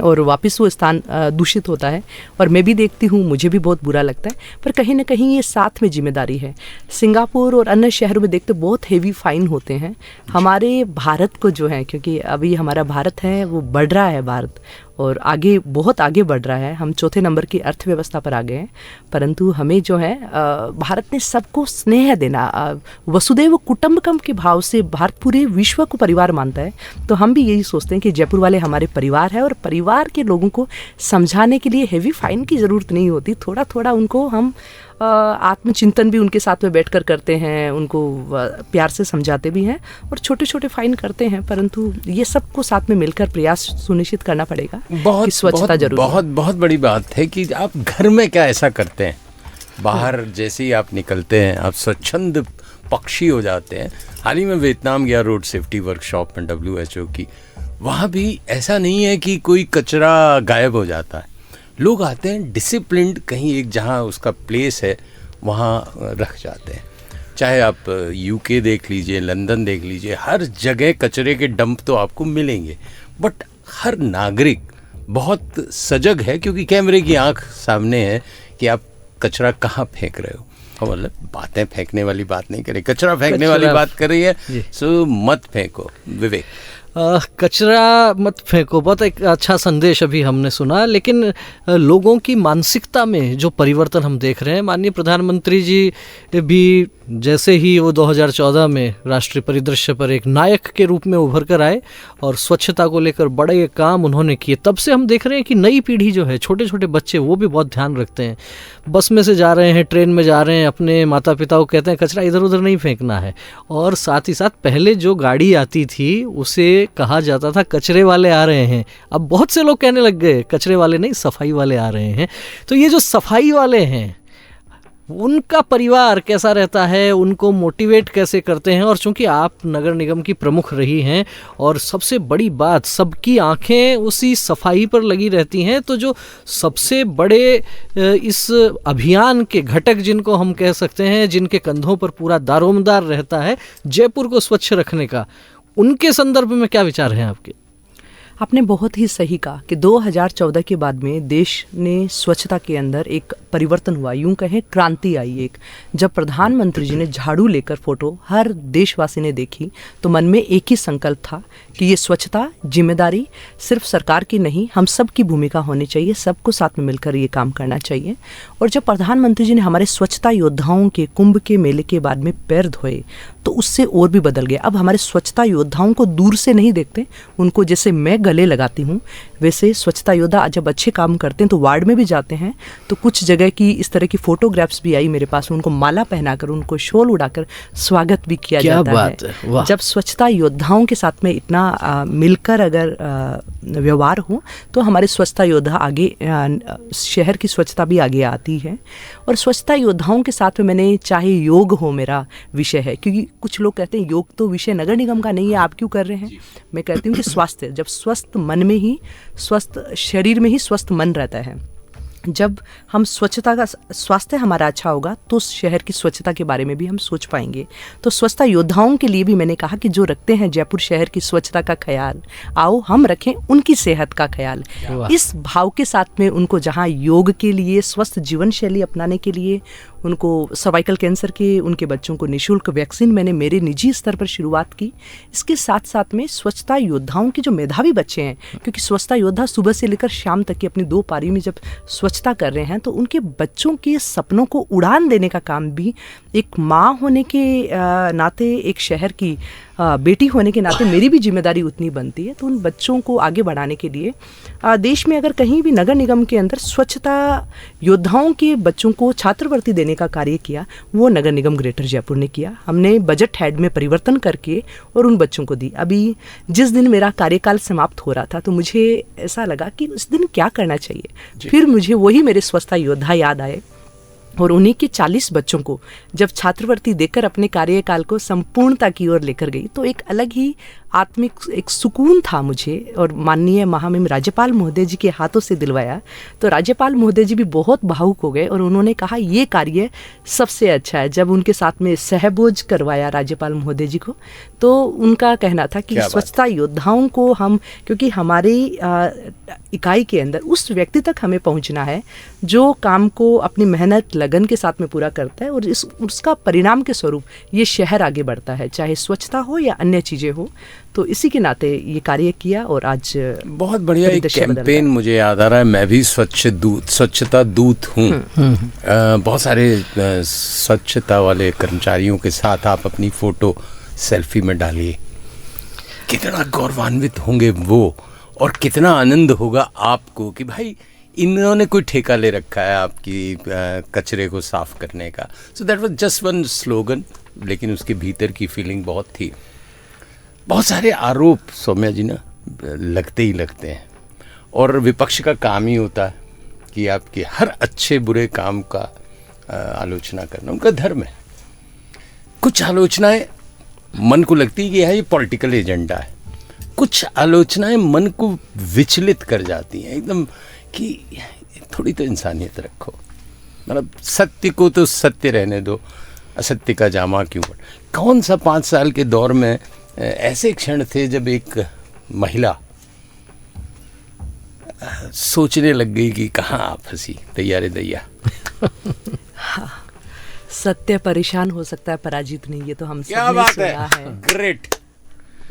और वापस वो स्थान दूषित होता है। और मैं भी देखती हूँ, मुझे भी बहुत बुरा लगता है, पर कहीं ना कहीं ये साथ में जिम्मेदारी है। सिंगापुर और अन्य शहरों में देखते बहुत हेवी फाइन होते हैं। हमारे भारत को जो है, क्योंकि अभी हमारा भारत है वो बढ़ रहा है, भारत और आगे बहुत आगे बढ़ रहा है, हम 4थे नंबर की अर्थव्यवस्था पर आ गए हैं, परंतु हमें जो है भारत ने सबको स्नेह देना, वसुदैव कुटुंबकम के भाव से भारत पूरे विश्व को परिवार मानता है। तो हम भी यही सोचते हैं कि जयपुर वाले हमारे परिवार है और परिवार के लोगों को समझाने के लिए हेवी फाइन की ज़रूरत नहीं होती। थोड़ा थोड़ा उनको हम आत्मचिंतन भी उनके साथ में बैठकर करते हैं, उनको प्यार से समझाते भी हैं और छोटे छोटे फाइन करते हैं, परंतु ये सबको साथ में मिलकर प्रयास सुनिश्चित करना पड़ेगा कि स्वच्छता जरूर। बहुत बड़ी बात है कि आप घर में क्या ऐसा करते हैं, बाहर जैसे ही आप निकलते हैं आप स्वच्छंद पक्षी हो जाते हैं। हाल ही में वियतनाम गया रोड सेफ्टी वर्कशॉप में WHO की, वहाँ भी ऐसा नहीं है कि कोई कचरा गायब हो जाता है। लोग आते हैं डिसिप्लिन्ड, कहीं एक जहाँ उसका प्लेस है वहाँ रख जाते हैं। चाहे आप UK देख लीजिए, लंदन देख लीजिए, हर जगह कचरे के डंप तो आपको मिलेंगे, बट हर नागरिक बहुत सजग है क्योंकि कैमरे की आंख सामने है कि आप कचरा कहाँ फेंक रहे हो। मतलब बातें फेंकने वाली बात नहीं करें, कचरा फेंकने वाली बात कर रही है, सो मत फेंको। विवेक, कचरा मत फेंको, बहुत एक अच्छा संदेश अभी हमने सुना। लेकिन लोगों की मानसिकता में जो परिवर्तन हम देख रहे हैं, माननीय प्रधानमंत्री जी भी जैसे ही वो 2014 में राष्ट्रीय परिदृश्य पर एक नायक के रूप में उभर कर आए और स्वच्छता को लेकर बड़े काम उन्होंने किए, तब से हम देख रहे हैं कि नई पीढ़ी जो है, छोटे छोटे बच्चे, वो भी बहुत ध्यान रखते हैं। बस में से जा रहे हैं, ट्रेन में जा रहे हैं, अपने माता पिता को कहते हैं कचरा इधर उधर नहीं फेंकना है। और साथ ही साथ पहले जो गाड़ी आती थी उसे कहा जाता था कचरे वाले आ रहे हैं, अब बहुत से लोग कहने लग गए कचरे वाले नहीं, सफाई वाले आ रहे हैं। तो ये जो सफाई वाले हैं उनका परिवार कैसा रहता है, उनको मोटिवेट कैसे करते हैं? और चूंकि आप नगर निगम की प्रमुख रही हैं और सबसे बड़ी बात, सबकी आंखें उसी सफाई पर लगी रहती हैं, तो जो सबसे बड़े इस अभियान के घटक जिनको हम कह सकते हैं, जिनके कंधों पर पूरा दारोमदार रहता है जयपुर को स्वच्छ रखने का, उनके संदर्भ में क्या विचार हैं आपके? आपने बहुत ही सही कहा कि 2014 के बाद में देश ने स्वच्छता के अंदर एक परिवर्तन हुआ, यूं कहें क्रांति आई एक। जब प्रधानमंत्री जी ने झाड़ू लेकर फोटो हर देशवासी ने देखी तो मन में एक ही संकल्प था कि ये स्वच्छता जिम्मेदारी सिर्फ सरकार की नहीं, हम सब की भूमिका होनी चाहिए, सबको साथ में मिलकर ये काम करना चाहिए। और जब प्रधानमंत्री जी ने हमारे स्वच्छता योद्धाओं के कुंभ के मेले के बाद में पैर धोए तो उससे और भी बदल गया। अब हमारे स्वच्छता योद्धाओं को दूर से नहीं देखते, उनको जैसे मैं गले लगाती हूँ वैसे स्वच्छता योद्धा जब अच्छे काम करते हैं तो वार्ड में भी जाते हैं, तो कुछ जगह की इस तरह की फोटोग्राफ्स भी आई मेरे पास, उनको माला पहनाकर, उनको शॉल उड़ाकर स्वागत भी किया जाता है। जब स्वच्छता योद्धाओं के साथ में इतना मिलकर अगर व्यवहार हो तो हमारे स्वच्छता योद्धा आगे, शहर की स्वच्छता भी आगे आती है। और स्वच्छता योद्धाओं के साथ में मैंने, चाहे योग हो मेरा विषय है, क्योंकि कुछ लोग कहते हैं योग तो विषय नगर निगम का नहीं है, आप क्यों कर रहे हैं? मैं कहती हूँ कि स्वास्थ्य, जब स्वस्थ मन में ही, स्वस्थ शरीर में ही स्वस्थ मन रहता है। जब हम स्वच्छता का, स्वास्थ्य हमारा अच्छा होगा तो शहर की स्वच्छता के बारे में भी हम सोच पाएंगे। तो स्वच्छता योद्धाओं के लिए भी मैंने कहा कि जो रखते हैं जयपुर शहर की स्वच्छता का ख्याल, आओ हम रखें उनकी सेहत का ख्याल। इस भाव के साथ में उनको जहाँ योग के लिए, स्वस्थ जीवन शैली अपनाने के लिए, उनको सर्वाइकल कैंसर के उनके बच्चों को निःशुल्क वैक्सीन मैंने मेरे निजी स्तर पर शुरुआत की। इसके साथ साथ में स्वच्छता योद्धाओं के जो मेधावी बच्चे हैं, क्योंकि स्वच्छता योद्धा सुबह से लेकर शाम तक की अपनी 2 पारी में जब स्वच्छता कर रहे हैं तो उनके बच्चों के सपनों को उड़ान देने का काम भी एक माँ होने के नाते, एक शहर की बेटी होने के नाते मेरी भी जिम्मेदारी उतनी बनती है। तो उन बच्चों को आगे बढ़ाने के लिए देश में अगर कहीं भी नगर निगम के अंदर स्वच्छता योद्धाओं के बच्चों को छात्रवृत्ति देने का कार्य किया, वो नगर निगम ग्रेटर जयपुर ने किया। हमने बजट हेड में परिवर्तन करके और उन बच्चों को दी। अभी जिस दिन मेरा कार्यकाल समाप्त हो रहा था तो मुझे ऐसा लगा कि उस दिन क्या करना चाहिए, फिर मुझे वही मेरे स्वच्छता योद्धा याद आए और उन्हीं के 40 बच्चों को जब छात्रवृत्ति देकर अपने कार्यकाल को संपूर्णता की ओर लेकर गई, तो एक अलग ही आत्मिक एक सुकून था मुझे। और माननीय महामहिम राज्यपाल महोदय जी के हाथों से दिलवाया, तो राज्यपाल महोदय जी भी बहुत भावुक हो गए और उन्होंने कहा ये कार्य सबसे अच्छा है। जब उनके साथ में सहभोज करवाया राज्यपाल महोदय जी को, तो उनका कहना था कि स्वच्छता योद्धाओं को हम, क्योंकि हमारी इकाई के अंदर उस व्यक्ति तक हमें पहुंचना है जो काम को अपनी मेहनत लगन के साथ में पूरा करता है, और उसका परिणाम के स्वरूप ये शहर आगे बढ़ता है, चाहे स्वच्छता हो या अन्य चीज़ें हो। तो इसी के नाते ये कार्य किया और आज बहुत बढ़िया एक कैंपेन मुझे याद आ रहा है। मैं भी स्वच्छता दूत हूँ। बहुत सारे स्वच्छता वाले कर्मचारियों के साथ आप अपनी फोटो सेल्फी में डालिए, कितना गौरवान्वित होंगे वो, और कितना आनंद होगा आपको कि भाई इन्होंने कोई ठेका ले रखा है आपकी कचरे को साफ करने का। So that was just one slogan, लेकिन उसके भीतर की फीलिंग बहुत थी। बहुत सारे आरोप सौम्या जी ना लगते ही लगते हैं, और विपक्ष का काम ही होता है कि आपके हर अच्छे बुरे काम का आलोचना करना, उनका धर्म है। कुछ आलोचनाएं मन को लगती है कि ये पॉलिटिकल एजेंडा है, कुछ आलोचनाएं मन को विचलित कर जाती हैं एकदम कि थोड़ी तो इंसानियत रखो, मतलब सत्य को तो सत्य रहने दो, असत्य का जामा क्यों पड़। कौन सा 5 साल के दौर में ऐसे क्षण थे जब एक महिला सोचने लग गई कि कहाँ आप फंसी दैया रे दैया। हाँ, सत्य परेशान हो सकता है, पराजित नहीं। ये तो हम क्या सबने बात सुना है। ग्रेट।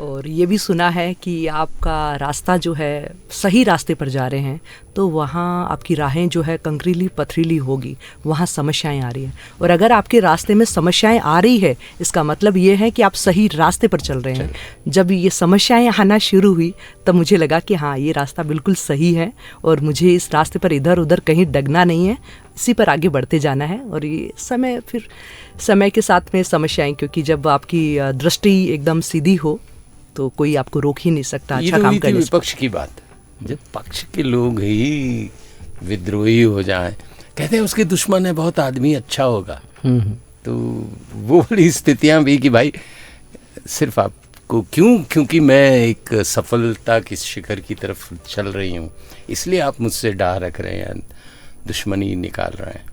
और ये भी सुना है कि आपका रास्ता जो है सही रास्ते पर जा रहे हैं, तो वहाँ आपकी राहें जो है कंकरीली पथरीली होगी, वहाँ समस्याएं आ रही हैं। और अगर आपके रास्ते में समस्याएं आ रही है, इसका मतलब ये है कि आप सही रास्ते पर चल रहे हैं। जब ये समस्याएं आना शुरू हुई, तब मुझे लगा कि हाँ, ये रास्ता बिल्कुल सही है और मुझे इस रास्ते पर इधर उधर कहीं डगना नहीं है, इसी पर आगे बढ़ते जाना है। और ये समय के साथ में समस्याएं, क्योंकि जब आपकी दृष्टि एकदम सीधी हो तो कोई आपको रोक ही नहीं सकता अच्छा काम करने से। विपक्ष की बात, जब पक्ष के लोग ही विद्रोही हो जाएं, कहते हैं उसके दुश्मन है बहुत आदमी अच्छा होगा। तो वो वाली स्थितियां भी कि भाई सिर्फ आपको क्योंकि मैं एक सफलता की शिखर की तरफ चल रही हूँ, इसलिए आप मुझसे डाह रख रहे हैं, दुश्मनी निकाल रहे हैं।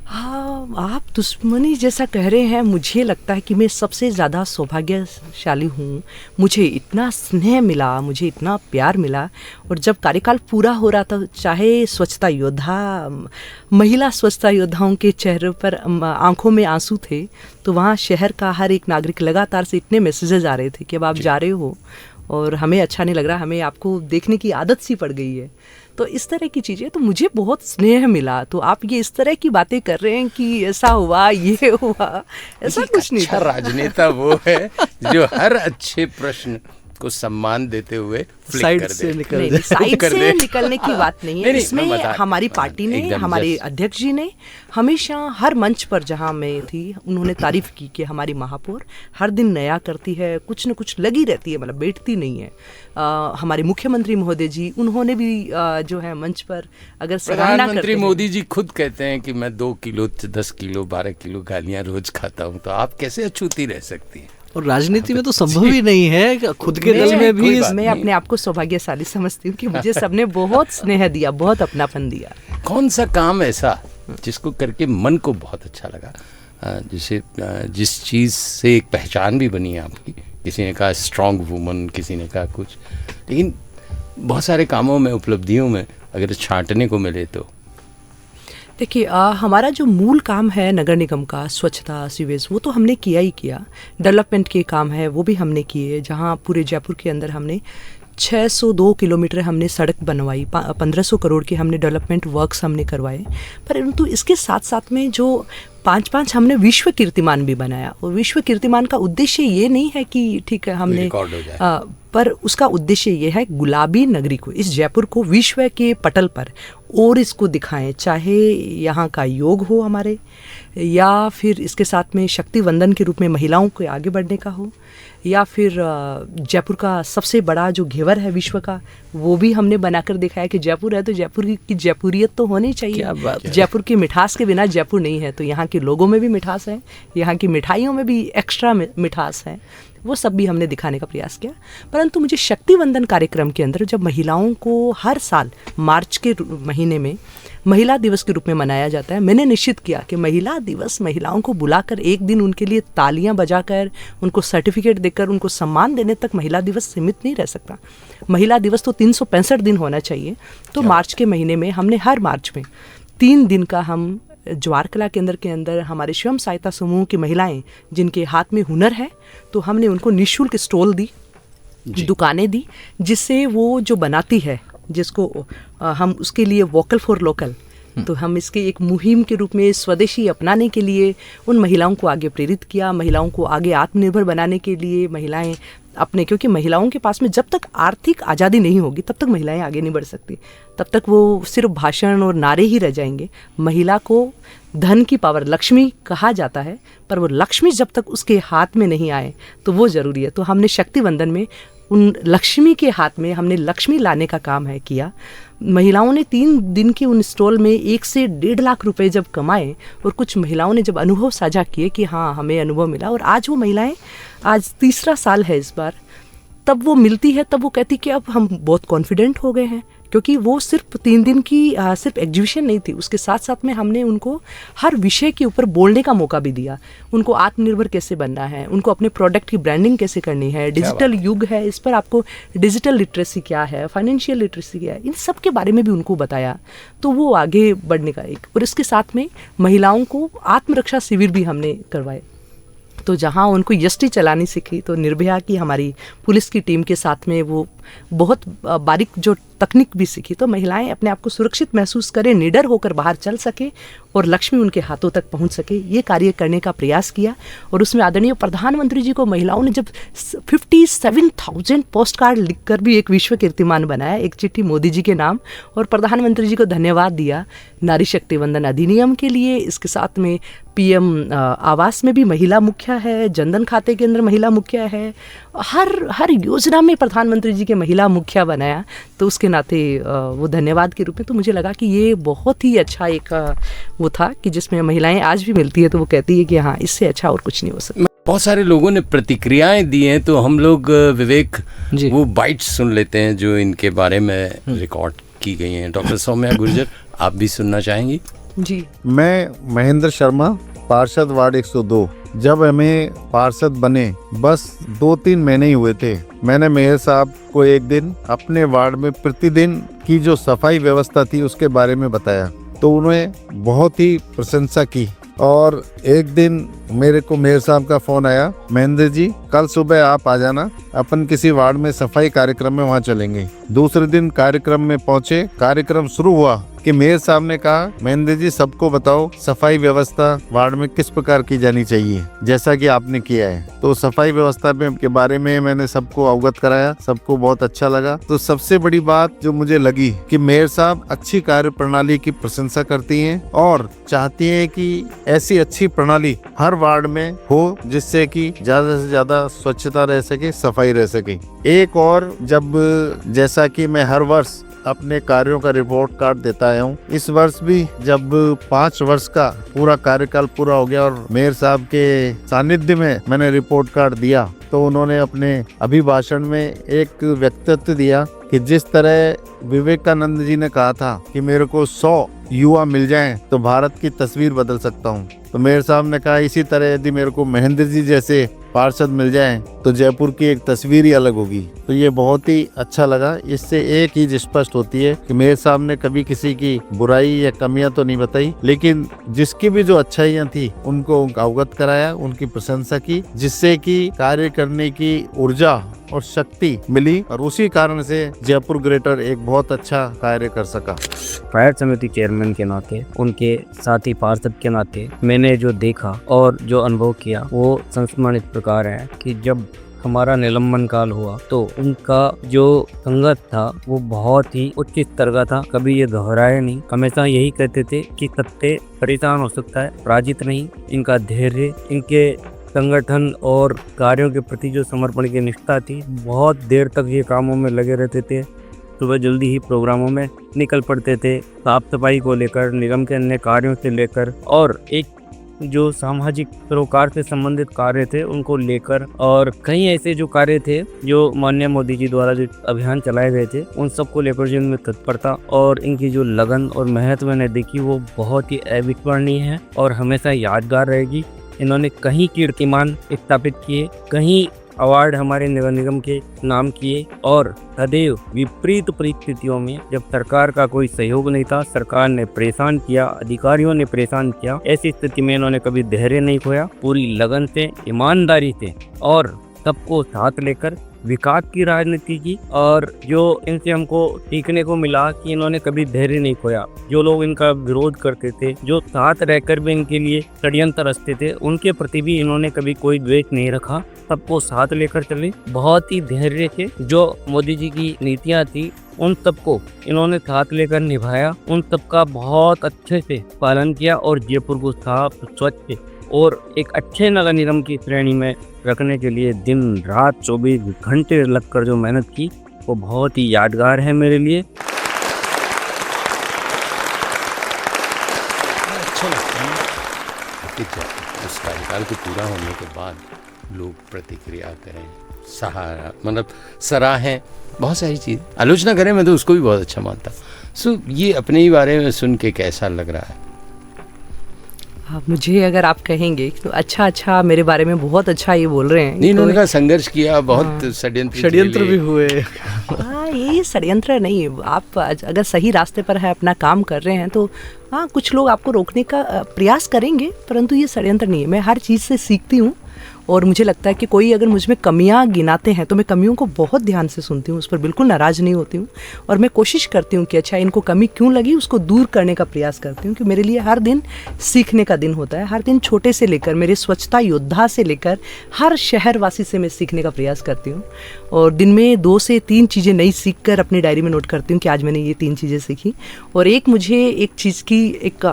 हाँ, आप दुश्मनी जैसा कह रहे हैं। मुझे लगता है कि मैं सबसे ज़्यादा सौभाग्यशाली हूँ। मुझे इतना स्नेह मिला, मुझे इतना प्यार मिला। और जब कार्यकाल पूरा हो रहा था, चाहे स्वच्छता योद्धा, महिला स्वच्छता योद्धाओं के चेहरे पर आंखों में आंसू थे, तो वहाँ शहर का हर एक नागरिक लगातार से इतने मैसेजेस आ रहे थे कि अब आप जा रहे हो और हमें अच्छा नहीं लग रहा, हमें आपको देखने की आदत सी पड़ गई है। तो इस तरह की चीज़ें, तो मुझे बहुत स्नेह मिला। तो आप ये इस तरह की बातें कर रहे हैं कि ऐसा हुआ, ये हुआ, ऐसा कुछ नहीं था। राजनेता वो है जो हर अच्छे प्रश्न को सम्मान देते हुए साइड से निकल साइड से निकलने की बात नहीं है। इसमें हमारी पार्टी ने, हमारे अध्यक्ष जी ने हमेशा हर मंच पर जहां मैं थी, उन्होंने तारीफ की कि हमारी महापौर हर दिन नया करती है, कुछ न कुछ लगी रहती है, मतलब बैठती नहीं है। हमारे मुख्यमंत्री महोदय जी, उन्होंने भी जो है मंच पर अगर प्रधानमंत्री मोदी जी खुद कहते हैं कि मैं 2 किलो 10 किलो 12 किलो गालियां रोज खाता हूं, तो आप कैसे अछूती रह सकती है? और राजनीति में तो संभव ही नहीं है, खुद के दल में भी। मैं अपने आप को सौभाग्यशाली समझती हूँ कि मुझे सबने बहुत स्नेह दिया, बहुत अपनापन दिया। कौन सा काम ऐसा जिसको करके मन को बहुत अच्छा लगा, जिस चीज़ से एक पहचान भी बनी है आपकी? किसी ने कहा स्ट्रॉन्ग वुमन, किसी ने कहा कुछ, लेकिन बहुत सारे कामों में, उपलब्धियों में अगर छांटने को मिले तो देखिए, हमारा जो मूल काम है नगर निगम का, स्वच्छता सीवेज, वो तो हमने किया ही किया। डेवलपमेंट के काम है वो भी हमने किए, जहाँ पूरे जयपुर के अंदर हमने 602 किलोमीटर हमने सड़क बनवाई, 1500 करोड़ के हमने डेवलपमेंट वर्क्स हमने करवाए। परंतु इसके साथ साथ में जो 5 हमने विश्व कीर्तिमान भी बनाया। और विश्व कीर्तिमान का उद्देश्य ये नहीं है कि ठीक है हमने पर उसका उद्देश्य ये है गुलाबी नगरी को, इस जयपुर को विश्व के पटल पर और इसको दिखाएं, चाहे यहाँ का योग हो हमारे, या फिर इसके साथ में शक्ति वंदन के रूप में महिलाओं को आगे बढ़ने का हो, या फिर जयपुर का सबसे बड़ा जो घेवर है विश्व का वो भी हमने बनाकर दिखाया कि जयपुर है तो जयपुर की जयपुरियत तो होनी चाहिए। क्या बात है। जयपुर की मिठास के बिना जयपुर नहीं है, तो यहाँ के लोगों में भी मिठास है, यहाँ की मिठाइयों में भी एक्स्ट्रा मिठास है, वो सब भी हमने दिखाने का प्रयास किया। परंतु मुझे शक्ति वंदन कार्यक्रम के अंदर जब महिलाओं को हर साल मार्च के महीने में महिला दिवस के रूप में मनाया जाता है, मैंने निश्चित किया कि महिला दिवस महिलाओं को बुलाकर एक दिन उनके लिए तालियां बजाकर, उनको सर्टिफिकेट देकर, उनको सम्मान देने तक महिला दिवस सीमित नहीं रह सकता। महिला दिवस तो 365 दिन होना चाहिए। तो मार्च के महीने में हमने हर मार्च में 3 दिन का हम ज्वार कला केंद्र के अंदर हमारे स्वयं सहायता समूह की महिलाएं जिनके हाथ में हुनर है, तो हमने उनको निःशुल्क स्टॉल दी, दुकानें दी, जिससे वो जो बनाती है, जिसको हम उसके लिए वोकल फॉर लोकल, तो हम इसके एक मुहिम के रूप में स्वदेशी अपनाने के लिए उन महिलाओं को आगे प्रेरित किया, महिलाओं को आगे आत्मनिर्भर बनाने के लिए महिलाएं अपने, क्योंकि महिलाओं के पास में जब तक आर्थिक आज़ादी नहीं होगी तब तक महिलाएं आगे नहीं बढ़ सकती, तब तक वो सिर्फ भाषण और नारे ही रह जाएंगे। महिला को धन की पावर लक्ष्मी कहा जाता है, पर वो लक्ष्मी जब तक उसके हाथ में नहीं आए तो वो ज़रूरी है। तो हमने शक्ति वंदन में उन लक्ष्मी के हाथ में हमने लक्ष्मी लाने का काम है किया। महिलाओं ने 3 दिन के उन स्टॉल में 1 से 1.5 लाख रुपए जब कमाए, और कुछ महिलाओं ने जब अनुभव साझा किए कि हाँ हमें अनुभव मिला, और आज वो महिलाएं, आज 3रा साल है इस बार, तब वो मिलती है, तब वो कहती कि अब हम बहुत कॉन्फिडेंट हो गए हैं, क्योंकि वो सिर्फ 3 दिन की सिर्फ एग्जीबिशन नहीं थी, उसके साथ साथ में हमने उनको हर विषय के ऊपर बोलने का मौका भी दिया। उनको आत्मनिर्भर कैसे बनना है, उनको अपने प्रोडक्ट की ब्रांडिंग कैसे करनी है, डिजिटल युग है, इस पर आपको डिजिटल लिटरेसी क्या है, फाइनेंशियल लिटरेसी क्या है, इन सब के बारे में भी उनको बताया। तो वो आगे बढ़ने का एक, और इसके साथ में महिलाओं को आत्मरक्षा शिविर भी हमने करवाए। तो जहाँ उनको यष्टि चलानी सीखी, तो निर्भया की हमारी पुलिस की टीम के साथ में वो बहुत बारीक जो तकनीक भी सीखी, तो महिलाएं अपने आप को सुरक्षित महसूस करें, निडर होकर बाहर चल सके और लक्ष्मी उनके हाथों तक पहुंच सके, ये कार्य करने का प्रयास किया। और उसमें आदरणीय प्रधानमंत्री जी को महिलाओं ने जब 57,000 पोस्ट कार्ड लिखकर भी एक विश्व कीर्तिमान बनाया, एक चिट्ठी मोदी जी के नाम, और प्रधानमंत्री जी को धन्यवाद दिया नारी शक्ति वंदन अधिनियम के लिए। इसके साथ में PM आवास में भी महिला मुखिया है, जनधन खाते के अंदर महिला मुखिया है, हर योजना में प्रधानमंत्री जी के महिला मुखिया बनाया। तो उसके नाते वो धन्यवाद के रूप में, तो मुझे लगा कि ये बहुत ही अच्छा एक वो था कि जिसमें महिलाएं आज भी मिलती है तो वो कहती है कि हाँ इससे अच्छा और कुछ नहीं हो सकता। बहुत सारे लोगों ने प्रतिक्रियाएं दी हैं, तो हम लोग विवेक वो बाइट्स सुन लेते हैं जो इनके बारे में रिकॉर्ड की गई हैं। डॉक्टर सौम्या गुर्जर, आप भी सुनना चाहेंगी? जी, मैं महेंद्र शर्मा, पार्षद वार्ड 102। जब हमें पार्षद बने बस 2-3 महीने ही हुए थे, मैंने मेयर साहब को एक दिन अपने वार्ड में प्रतिदिन की जो सफाई व्यवस्था थी उसके बारे में बताया, तो उन्होंने बहुत ही प्रशंसा की। और एक दिन मेरे को मेयर साहब का फोन आया, महेंद्र जी कल सुबह आप आ जाना, अपन किसी वार्ड में सफाई कार्यक्रम में वहाँ चलेंगे। दूसरे दिन कार्यक्रम में पहुँचे, कार्यक्रम शुरू हुआ कि मेयर साहब ने कहा, महेंद्र जी सबको बताओ सफाई व्यवस्था वार्ड में किस प्रकार की जानी चाहिए, जैसा कि आपने किया है। तो सफाई व्यवस्था के बारे में मैंने सबको अवगत कराया, सबको बहुत अच्छा लगा। तो सबसे बड़ी बात जो मुझे लगी कि मेयर साहब अच्छी कार्य प्रणाली की प्रशंसा करती हैं और चाहती हैं कि ऐसी अच्छी प्रणाली हर वार्ड में हो, जिससे कि ज्यादा से ज्यादा स्वच्छता रह सके, सफाई रह सके। एक और, जब जैसा कि मैं हर वर्ष अपने कार्यों का रिपोर्ट कार्ड देता आया हूँ, इस वर्ष भी जब 5 वर्ष का पूरा कार्यकाल पूरा हो गया और मेयर साहब के सानिध्य में मैंने रिपोर्ट कार्ड दिया, तो उन्होंने अपने अभिभाषण में एक व्यक्तित्व दिया कि जिस तरह विवेकानंद जी ने कहा था कि मेरे को 100 युवा मिल जाएं तो भारत की तस्वीर बदल सकता हूं, तो मेयर साहब ने कहा इसी तरह यदि मेरे को महेंद्र जी जैसे पार्षद मिल जाएं तो जयपुर की एक तस्वीर ही अलग होगी। तो ये बहुत ही अच्छा लगा। इससे एक चीज स्पष्ट होती है कि मेयर साहब ने कभी किसी की बुराई या कमियां तो नहीं बताई, लेकिन जिसकी भी जो अच्छाइयां थी उनको अवगत कराया, उनकी प्रशंसा की, जिससे कि कार्य करने की ऊर्जा और शक्ति मिली, और उसी कारण से जयपुर ग्रेटर एक बहुत अच्छा कार्य कर सका। फायर समिति चेयरमैन के नाते, उनके साथ ही पार्षद के नाते मैंने जो देखा और जो अनुभव किया वो संस्मरणित प्रकार है कि जब हमारा निलंबन काल हुआ तो उनका जो संगत था वो बहुत ही उच्च स्तर का था। कभी ये दोहराया नहीं, हमेशा यही कहते थे कि सत्य परेशान हो सकता है, पराजित नहीं। इनका धैर्य, इनके संगठन और कार्यों के प्रति जो समर्पण की निष्ठा थी, बहुत देर तक ये कामों में लगे रहते थे। सुबह जल्दी ही प्रोग्रामों में निकल पड़ते थे, साफ सफाई को लेकर, निगम के अन्य कार्यों से लेकर, और एक जो सामाजिक सरोकार से संबंधित कार्य थे उनको लेकर, और कई ऐसे जो कार्य थे जो माननीय मोदी जी द्वारा जो अभियान चलाए गए थे उन सबको लेकर जो इनमें तत्परता और इनकी जो लगन और मेहनत मैंने देखी वो बहुत ही अविस्मरणीय है और हमेशा यादगार रहेगी। इन्होंने कहीं कीर्तिमान स्थापित किए, कहीं अवार्ड हमारे नगर निगम के नाम किए, और सदैव विपरीत परिस्थितियों में जब सरकार का कोई सहयोग नहीं था, सरकार ने परेशान किया, अधिकारियों ने परेशान किया, ऐसी स्थिति में इन्होंने कभी धैर्य नहीं खोया, पूरी लगन से, ईमानदारी से और सबको साथ लेकर विकास की राजनीति की। और जो इनसे हमको सीखने को मिला कि इन्होंने कभी धैर्य नहीं खोया। जो लोग इनका विरोध करते थे, जो साथ रहकर भी इनके लिए षड्यंत्र रचते थे, उनके प्रति भी इन्होंने कभी कोई द्वेष नहीं रखा, सबको साथ लेकर चले, बहुत ही धैर्य से। जो मोदी जी की नीतियाँ थी उन सबको इन्होंने साथ लेकर निभाया, उन सबका बहुत अच्छे से पालन किया और जयपुर को साफ, स्वच्छ और एक अच्छे नगर निगम की श्रेणी में रखने के लिए दिन रात 24 घंटे लगकर जो मेहनत की वो बहुत ही यादगार है मेरे लिए। अच्छा लगता है कि जब उस कार्यकाल के पूरा होने के बाद लोग प्रतिक्रिया करें, सहारा मतलब सराहें, बहुत सारी चीज़ आलोचना करें, मैं तो उसको भी बहुत अच्छा मानता। सो ये अपने ही बारे में सुन के कैसा लग रहा है? मुझे अगर आप कहेंगे तो अच्छा मेरे बारे में बहुत अच्छा ये बोल रहे हैं। नहीं, उन्होंने संघर्ष किया, बहुत षड्यंत्र भी हुए। हाँ, ये षड्यंत्र नहीं है। आप अगर सही रास्ते पर है, अपना काम कर रहे हैं तो हाँ, कुछ लोग आपको रोकने का प्रयास करेंगे, परंतु ये षड्यंत्र नहीं है। मैं हर चीज़ से सीखती हूँ और मुझे लगता है कि कोई अगर मुझ में कमियां गिनाते हैं तो मैं कमियों को बहुत ध्यान से सुनती हूँ, उस पर बिल्कुल नाराज़ नहीं होती हूँ और मैं कोशिश करती हूँ कि अच्छा इनको कमी क्यों लगी उसको दूर करने का प्रयास करती हूँ। कि मेरे लिए हर दिन सीखने का दिन होता है, हर दिन छोटे से लेकर मेरे स्वच्छता योद्धा से लेकर हर शहरवासी से मैं सीखने का प्रयास करती हूँ और दिन में 2 से 3 चीज़ें नई सीख कर अपनी डायरी में नोट करती हूँ कि आज मैंने ये 3 चीज़ें सीखी। और एक मुझे एक चीज़ की एक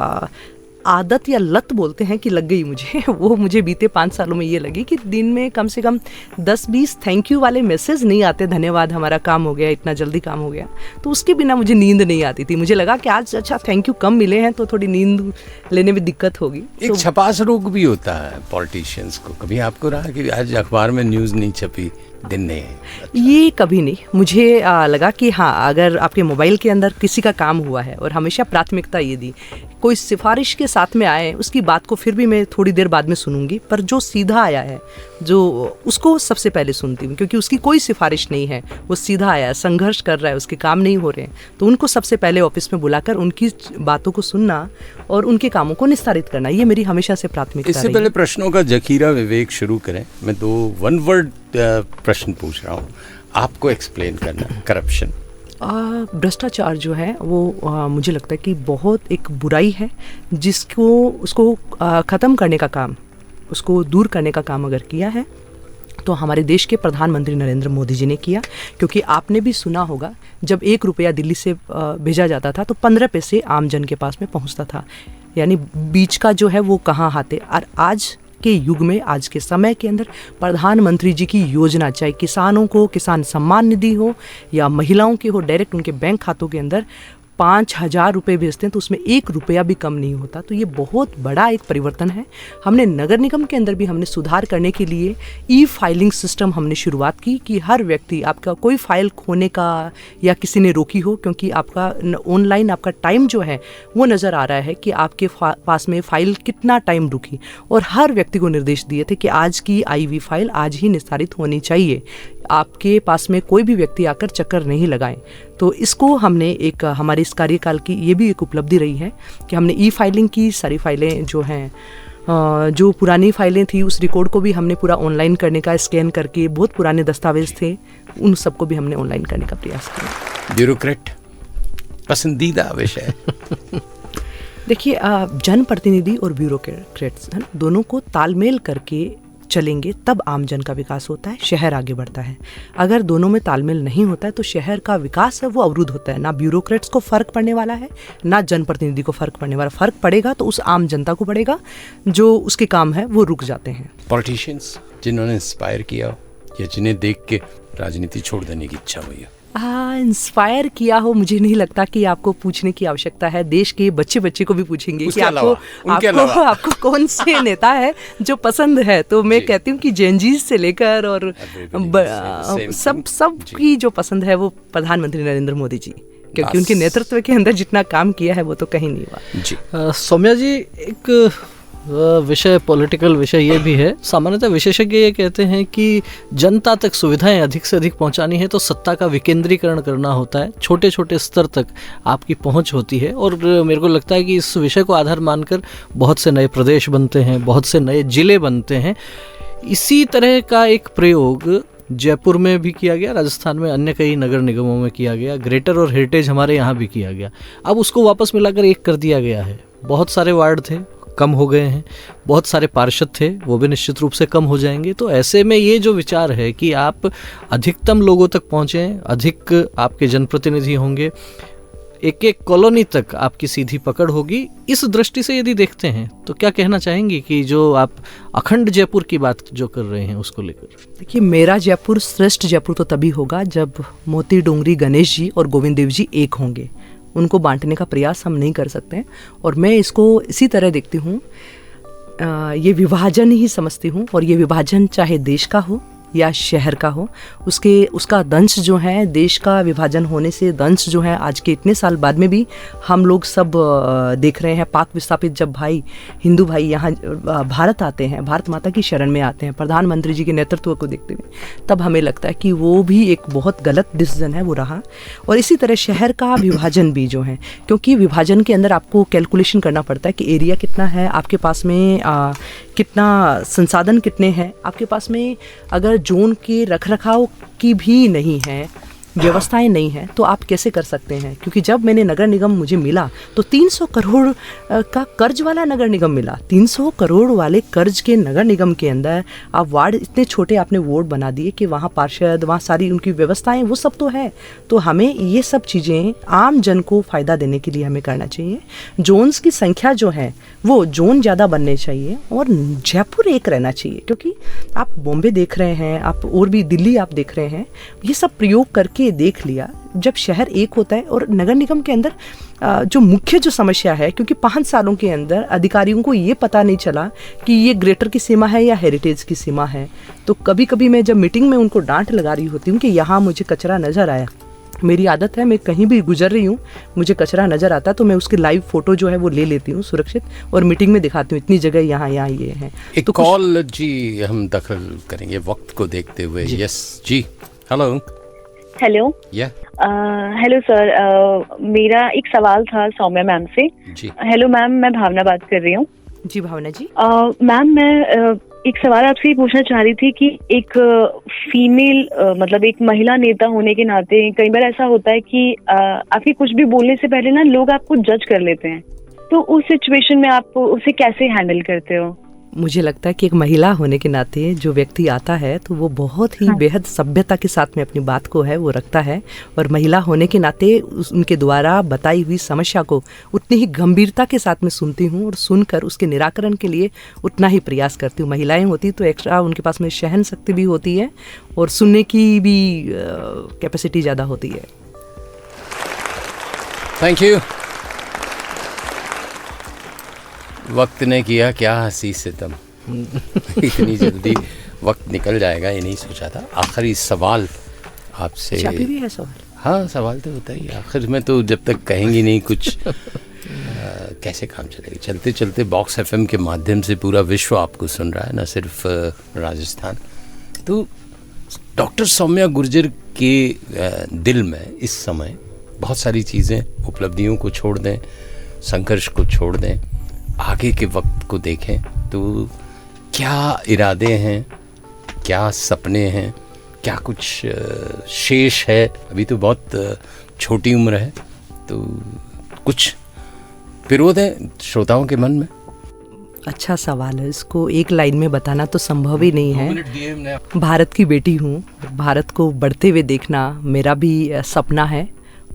आदत या लत बोलते हैं कि लग गई मुझे, वो मुझे बीते 5 सालों में ये लगी कि दिन में कम से कम 10-20 थैंक यू वाले मैसेज नहीं आते, धन्यवाद हमारा काम हो गया, इतना जल्दी काम हो गया, तो उसके बिना मुझे नींद नहीं आती थी। मुझे लगा कि आज अच्छा थैंक यू कम मिले हैं तो थोड़ी नींद लेने में दिक्कत होगी। एक छपास रोग भी होता है पॉलिटिशियंस को, कभी आपको रहा कि आज अखबार में न्यूज़ नहीं छपी, दिन नहीं है? ये कभी नहीं। मुझे लगा कि हाँ, अगर आपके मोबाइल के अंदर किसी का काम हुआ है और हमेशा प्राथमिकता ये दी, कोई सिफारिश के साथ में आए उसकी बात को फिर भी मैं थोड़ी देर बाद में सुनूंगी, पर जो सीधा आया है जो उसको सबसे पहले सुनती हूँ, क्योंकि उसकी कोई सिफारिश नहीं है, वो सीधा आया है, संघर्ष कर रहा है, उसके काम नहीं हो रहे हैं, तो उनको सबसे पहले ऑफिस में बुलाकर उनकी बातों को सुनना और उनके कामों को निस्तारित करना, ये मेरी हमेशा से प्राथमिकता रही है। इससे पहले प्रश्नों का जखीरा विवेक शुरू करें, मैं 2 वन वर्ड प्रश्न पूछ रहा हूँ, आपको एक्सप्लेन करना। करप्शन, भ्रष्टाचार जो है वो मुझे लगता है कि बहुत एक बुराई है जिसको उसको ख़त्म करने का काम, उसको दूर करने का काम अगर किया है तो हमारे देश के प्रधानमंत्री नरेंद्र मोदी जी ने किया। क्योंकि आपने भी सुना होगा जब 1 रुपया दिल्ली से भेजा जाता था तो 15 पैसे आम जन के पास में पहुंचता था, यानी बीच का जो है वो कहाँ आते। और आज के युग में, आज के समय के अंदर प्रधानमंत्री जी की योजना, चाहे किसानों को किसान सम्मान निधि हो या महिलाओं की हो, डायरेक्ट उनके बैंक खातों के अंदर 5,000 रुपये भेजते हैं तो उसमें 1 रुपया भी कम नहीं होता। तो ये बहुत बड़ा एक परिवर्तन है। हमने नगर निगम के अंदर भी हमने सुधार करने के लिए ई-फाइलिंग सिस्टम हमने शुरुआत की कि हर व्यक्ति, आपका कोई फाइल खोने का या किसी ने रोकी हो, क्योंकि आपका ऑनलाइन आपका टाइम जो है वो नज़र आ रहा है कि आपके पास में फ़ाइल कितना टाइम रुकी, और हर व्यक्ति को निर्देश दिए थे कि आज की आई हुई फाइल आज ही निस्तारित होनी चाहिए, आपके पास में कोई भी व्यक्ति आकर चक्कर नहीं लगाएं। तो इसको हमने एक हमारे इस कार्यकाल की ये भी एक उपलब्धि रही है कि हमने ई-फाइलिंग की, सारी फाइलें जो हैं, जो पुरानी फाइलें थी उस रिकॉर्ड को भी हमने पूरा ऑनलाइन करने का, स्कैन करके, बहुत पुराने दस्तावेज थे उन सबको भी हमने ऑनलाइन करने का प्रयास किया। ब्यूरोक्रेट पसंदीदा विषय? देखिए, जनप्रतिनिधि और ब्यूरोक्रेट्स दोनों को तालमेल करके चलेंगे तब आम जन का विकास होता है, शहर आगे बढ़ता है। अगर दोनों में तालमेल नहीं होता है तो शहर का विकास है वो अवरुद्ध होता है। ना ब्यूरोक्रेट्स को फ़र्क पड़ने वाला है, ना जनप्रतिनिधि को फ़र्क पड़ने वाला। फ़र्क पड़ेगा तो उस आम जनता को पड़ेगा, जो उसके काम है वो रुक जाते हैं। पॉलिटिशियंस जिन्होंने इंस्पायर किया या जिन्हें देख के राजनीति छोड़ देने की इच्छा हुई है? इंस्पायर किया हो, मुझे नहीं लगता कि आपको पूछने की आवश्यकता है। देश के बच्चे को भी पूछेंगे कि आपको कौन से नेता है जो पसंद है। तो मैं कहती हूँ कि जेनजीज से लेकर और सब की जो पसंद है वो प्रधानमंत्री नरेंद्र मोदी जी, क्योंकि उनके नेतृत्व के अंदर जितना काम किया है वो तो कहीं नहीं हुआ जी। सौम्या जी, एक विषय पॉलिटिकल विषय ये भी है। सामान्यतः विशेषज्ञ ये कहते हैं कि जनता तक सुविधाएं अधिक से अधिक पहुंचानी है तो सत्ता का विकेंद्रीकरण करना होता है, छोटे छोटे स्तर तक आपकी पहुंच होती है। और मेरे को लगता है कि इस विषय को आधार मानकर बहुत से नए प्रदेश बनते हैं, बहुत से नए जिले बनते हैं। इसी तरह का एक प्रयोग जयपुर में भी किया गया, राजस्थान में अन्य कई नगर निगमों में किया गया, ग्रेटर और हेरिटेज हमारे यहाँ भी किया गया। अब उसको वापस मिलाकर एक कर दिया गया है। बहुत सारे वार्ड थे, कम हो गए हैं, बहुत सारे पार्षद थे, वो भी निश्चित रूप से कम हो जाएंगे। तो ऐसे में ये जो विचार है कि आप अधिकतम लोगों तक पहुँचें, अधिक आपके जनप्रतिनिधि होंगे, एक एक कॉलोनी तक आपकी सीधी पकड़ होगी, इस दृष्टि से यदि देखते हैं तो क्या कहना चाहेंगी कि जो आप अखंड जयपुर की बात जो कर रहे हैं उसको लेकर? देखिए, मेरा जयपुर श्रेष्ठ जयपुर तो तभी होगा जब मोती डोंगरी गणेश जी और गोविंद देव जी एक होंगे। उनको बांटने का प्रयास हम नहीं कर सकते हैं। और मैं इसको इसी तरह देखती हूँ, ये विभाजन ही समझती हूँ। और ये विभाजन चाहे देश का हो या शहर का हो, उसका दंश जो है, देश का विभाजन होने से दंश जो है आज के इतने साल बाद में भी हम लोग सब देख रहे हैं। पाक विस्थापित जब भाई, हिंदू भाई यहाँ भारत आते हैं, भारत माता की शरण में आते हैं प्रधानमंत्री जी के नेतृत्व को देखते हुए, तब हमें लगता है कि वो भी एक बहुत गलत डिसीजन है वो रहा। और इसी तरह शहर का विभाजन भी जो है, क्योंकि विभाजन के अंदर आपको कैलकुलेशन करना पड़ता है कि एरिया कितना है, आपके पास में कितना संसाधन कितने हैं, आपके पास में अगर जोन के रखरखाव की भी नहीं है, व्यवस्थाएं नहीं हैं, तो आप कैसे कर सकते हैं? क्योंकि जब मैंने नगर निगम मुझे मिला तो 300 करोड़ का कर्ज वाला नगर निगम मिला। 300 करोड़ वाले कर्ज के नगर निगम के अंदर आप वार्ड इतने छोटे आपने वार्ड बना दिए कि वहाँ पार्षद, वहाँ सारी उनकी व्यवस्थाएं वो सब तो है। तो हमें ये सब चीज़ें आम जन को फ़ायदा देने के लिए हमें करना चाहिए। जोन्स की संख्या जो है वो जोन ज़्यादा बनने चाहिए और जयपुर एक रहना चाहिए। क्योंकि आप बॉम्बे देख रहे हैं, आप और भी दिल्ली आप देख रहे हैं, ये सब प्रयोग करके देख लिया। जब शहर एक होता है और नगर निगम के अंदर जो मुख्य जो समस्या है, क्योंकि 5 सालों के अंदर अधिकारियों को ये पता नहीं चला कि ये ग्रेटर की सीमा है या हेरिटेज की सीमा है। तो कभी कभी मैं जब मीटिंग में उनको डांट लगा रही होती हूँ कि यहाँ मुझे कचरा नज़र आया, मेरी आदत है, मैं कहीं भी गुजर रही हूँ, मुझे कचरा नज़र आता है तो मैं उसकी लाइव फोटो जो है वो ले लेती हूँ सुरक्षित, और मीटिंग में दिखाती हूँ इतनी जगह यहाँ ये है। एक तो कॉल जी हम दखल करेंगे वक्त को देखते हुए। यस जी, हेलो। हेलो या हेलो सर, मेरा एक सवाल था सौम्या मैम से जी। हेलो मैम, मैं भावना बात कर रही हूँ। जी भावना जी। मैम, मैं एक सवाल आपसे पूछना चाह रही थी कि एक फीमेल मतलब एक महिला नेता होने के नाते कई बार ऐसा होता है कि आपके कुछ भी बोलने से पहले ना लोग आपको जज कर लेते हैं, तो उस सिचुएशन में आप उसे कैसे हैंडल करते हो? मुझे लगता है कि एक महिला होने के नाते जो व्यक्ति आता है तो वो बहुत ही बेहद सभ्यता के साथ में अपनी बात को है वो रखता है, और महिला होने के नाते उनके द्वारा बताई हुई समस्या को उतनी ही गंभीरता के साथ में सुनती हूँ और सुनकर उसके निराकरण के लिए उतना ही प्रयास करती हूँ। महिलाएं होती तो एक्स्ट्रा उनके पास में सहन शक्ति भी होती है और सुनने की भी कैपेसिटी ज़्यादा होती है। Thank you. वक्त ने किया क्या हंसी सितम, इतनी जल्दी वक्त निकल जाएगा ये नहीं सोचा था। आखिरी सवाल आपसे। चाबी भी है सवाल? हाँ, सवाल तो होता ही आखिर में, तो जब तक कहेंगी नहीं कुछ कैसे काम चलेगा। चलते चलते बॉक्स एफएम के माध्यम से पूरा विश्व आपको सुन रहा है, न सिर्फ राजस्थान। तो डॉक्टर सौम्या गुर्जर के दिल में इस समय बहुत सारी चीज़ें, उपलब्धियों को छोड़ दें, संघर्ष को छोड़ दें, आगे के वक्त को देखें, तो क्या इरादे हैं, क्या सपने हैं, क्या कुछ शेष है? अभी तो बहुत छोटी उम्र है, तो कुछ पिरो दें श्रोताओं के मन में। अच्छा सवाल है, इसको एक लाइन में बताना तो संभव ही नहीं है। भारत की बेटी हूँ, भारत को बढ़ते हुए देखना मेरा भी सपना है।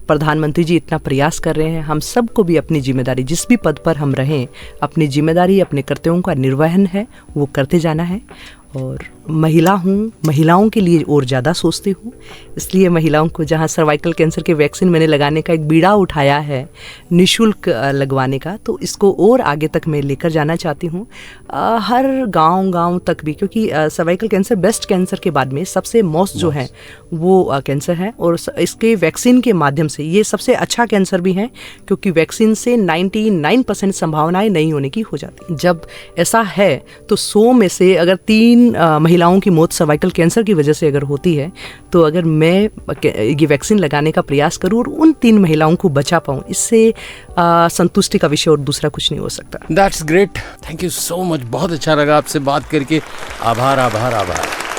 प्रधानमंत्री जी इतना प्रयास कर रहे हैं, हम सबको भी अपनी जिम्मेदारी, जिस भी पद पर हम रहें, अपनी जिम्मेदारी, अपने कर्तव्यों का निर्वहन है वो करते जाना है। और महिला हूँ, महिलाओं के लिए और ज़्यादा सोचती हूँ, इसलिए महिलाओं को जहाँ सर्वाइकल कैंसर के वैक्सीन मैंने लगाने का एक बीड़ा उठाया है निःशुल्क लगवाने का, तो इसको और आगे तक मैं लेकर जाना चाहती हूँ, हर गांव तक भी, क्योंकि सर्वाइकल कैंसर ब्रेस्ट कैंसर के बाद में सबसे मोस्ट जो है वो कैंसर है। और इसके वैक्सीन के माध्यम से ये सबसे अच्छा कैंसर भी है, क्योंकि वैक्सीन से 99% संभावनाएं नहीं होने की हो जाती। जब ऐसा है तो 100 में से अगर 3 महिलाओं की मौत सर्वाइकल कैंसर की वजह से अगर होती है, तो अगर मैं ये वैक्सीन लगाने का प्रयास करूं और उन 3 महिलाओं को बचा पाऊं, इससे संतुष्टि का विषय और दूसरा कुछ नहीं हो सकता। That's great, thank you so much, बहुत अच्छा लगा आपसे बात करके। आभार आभार आभार।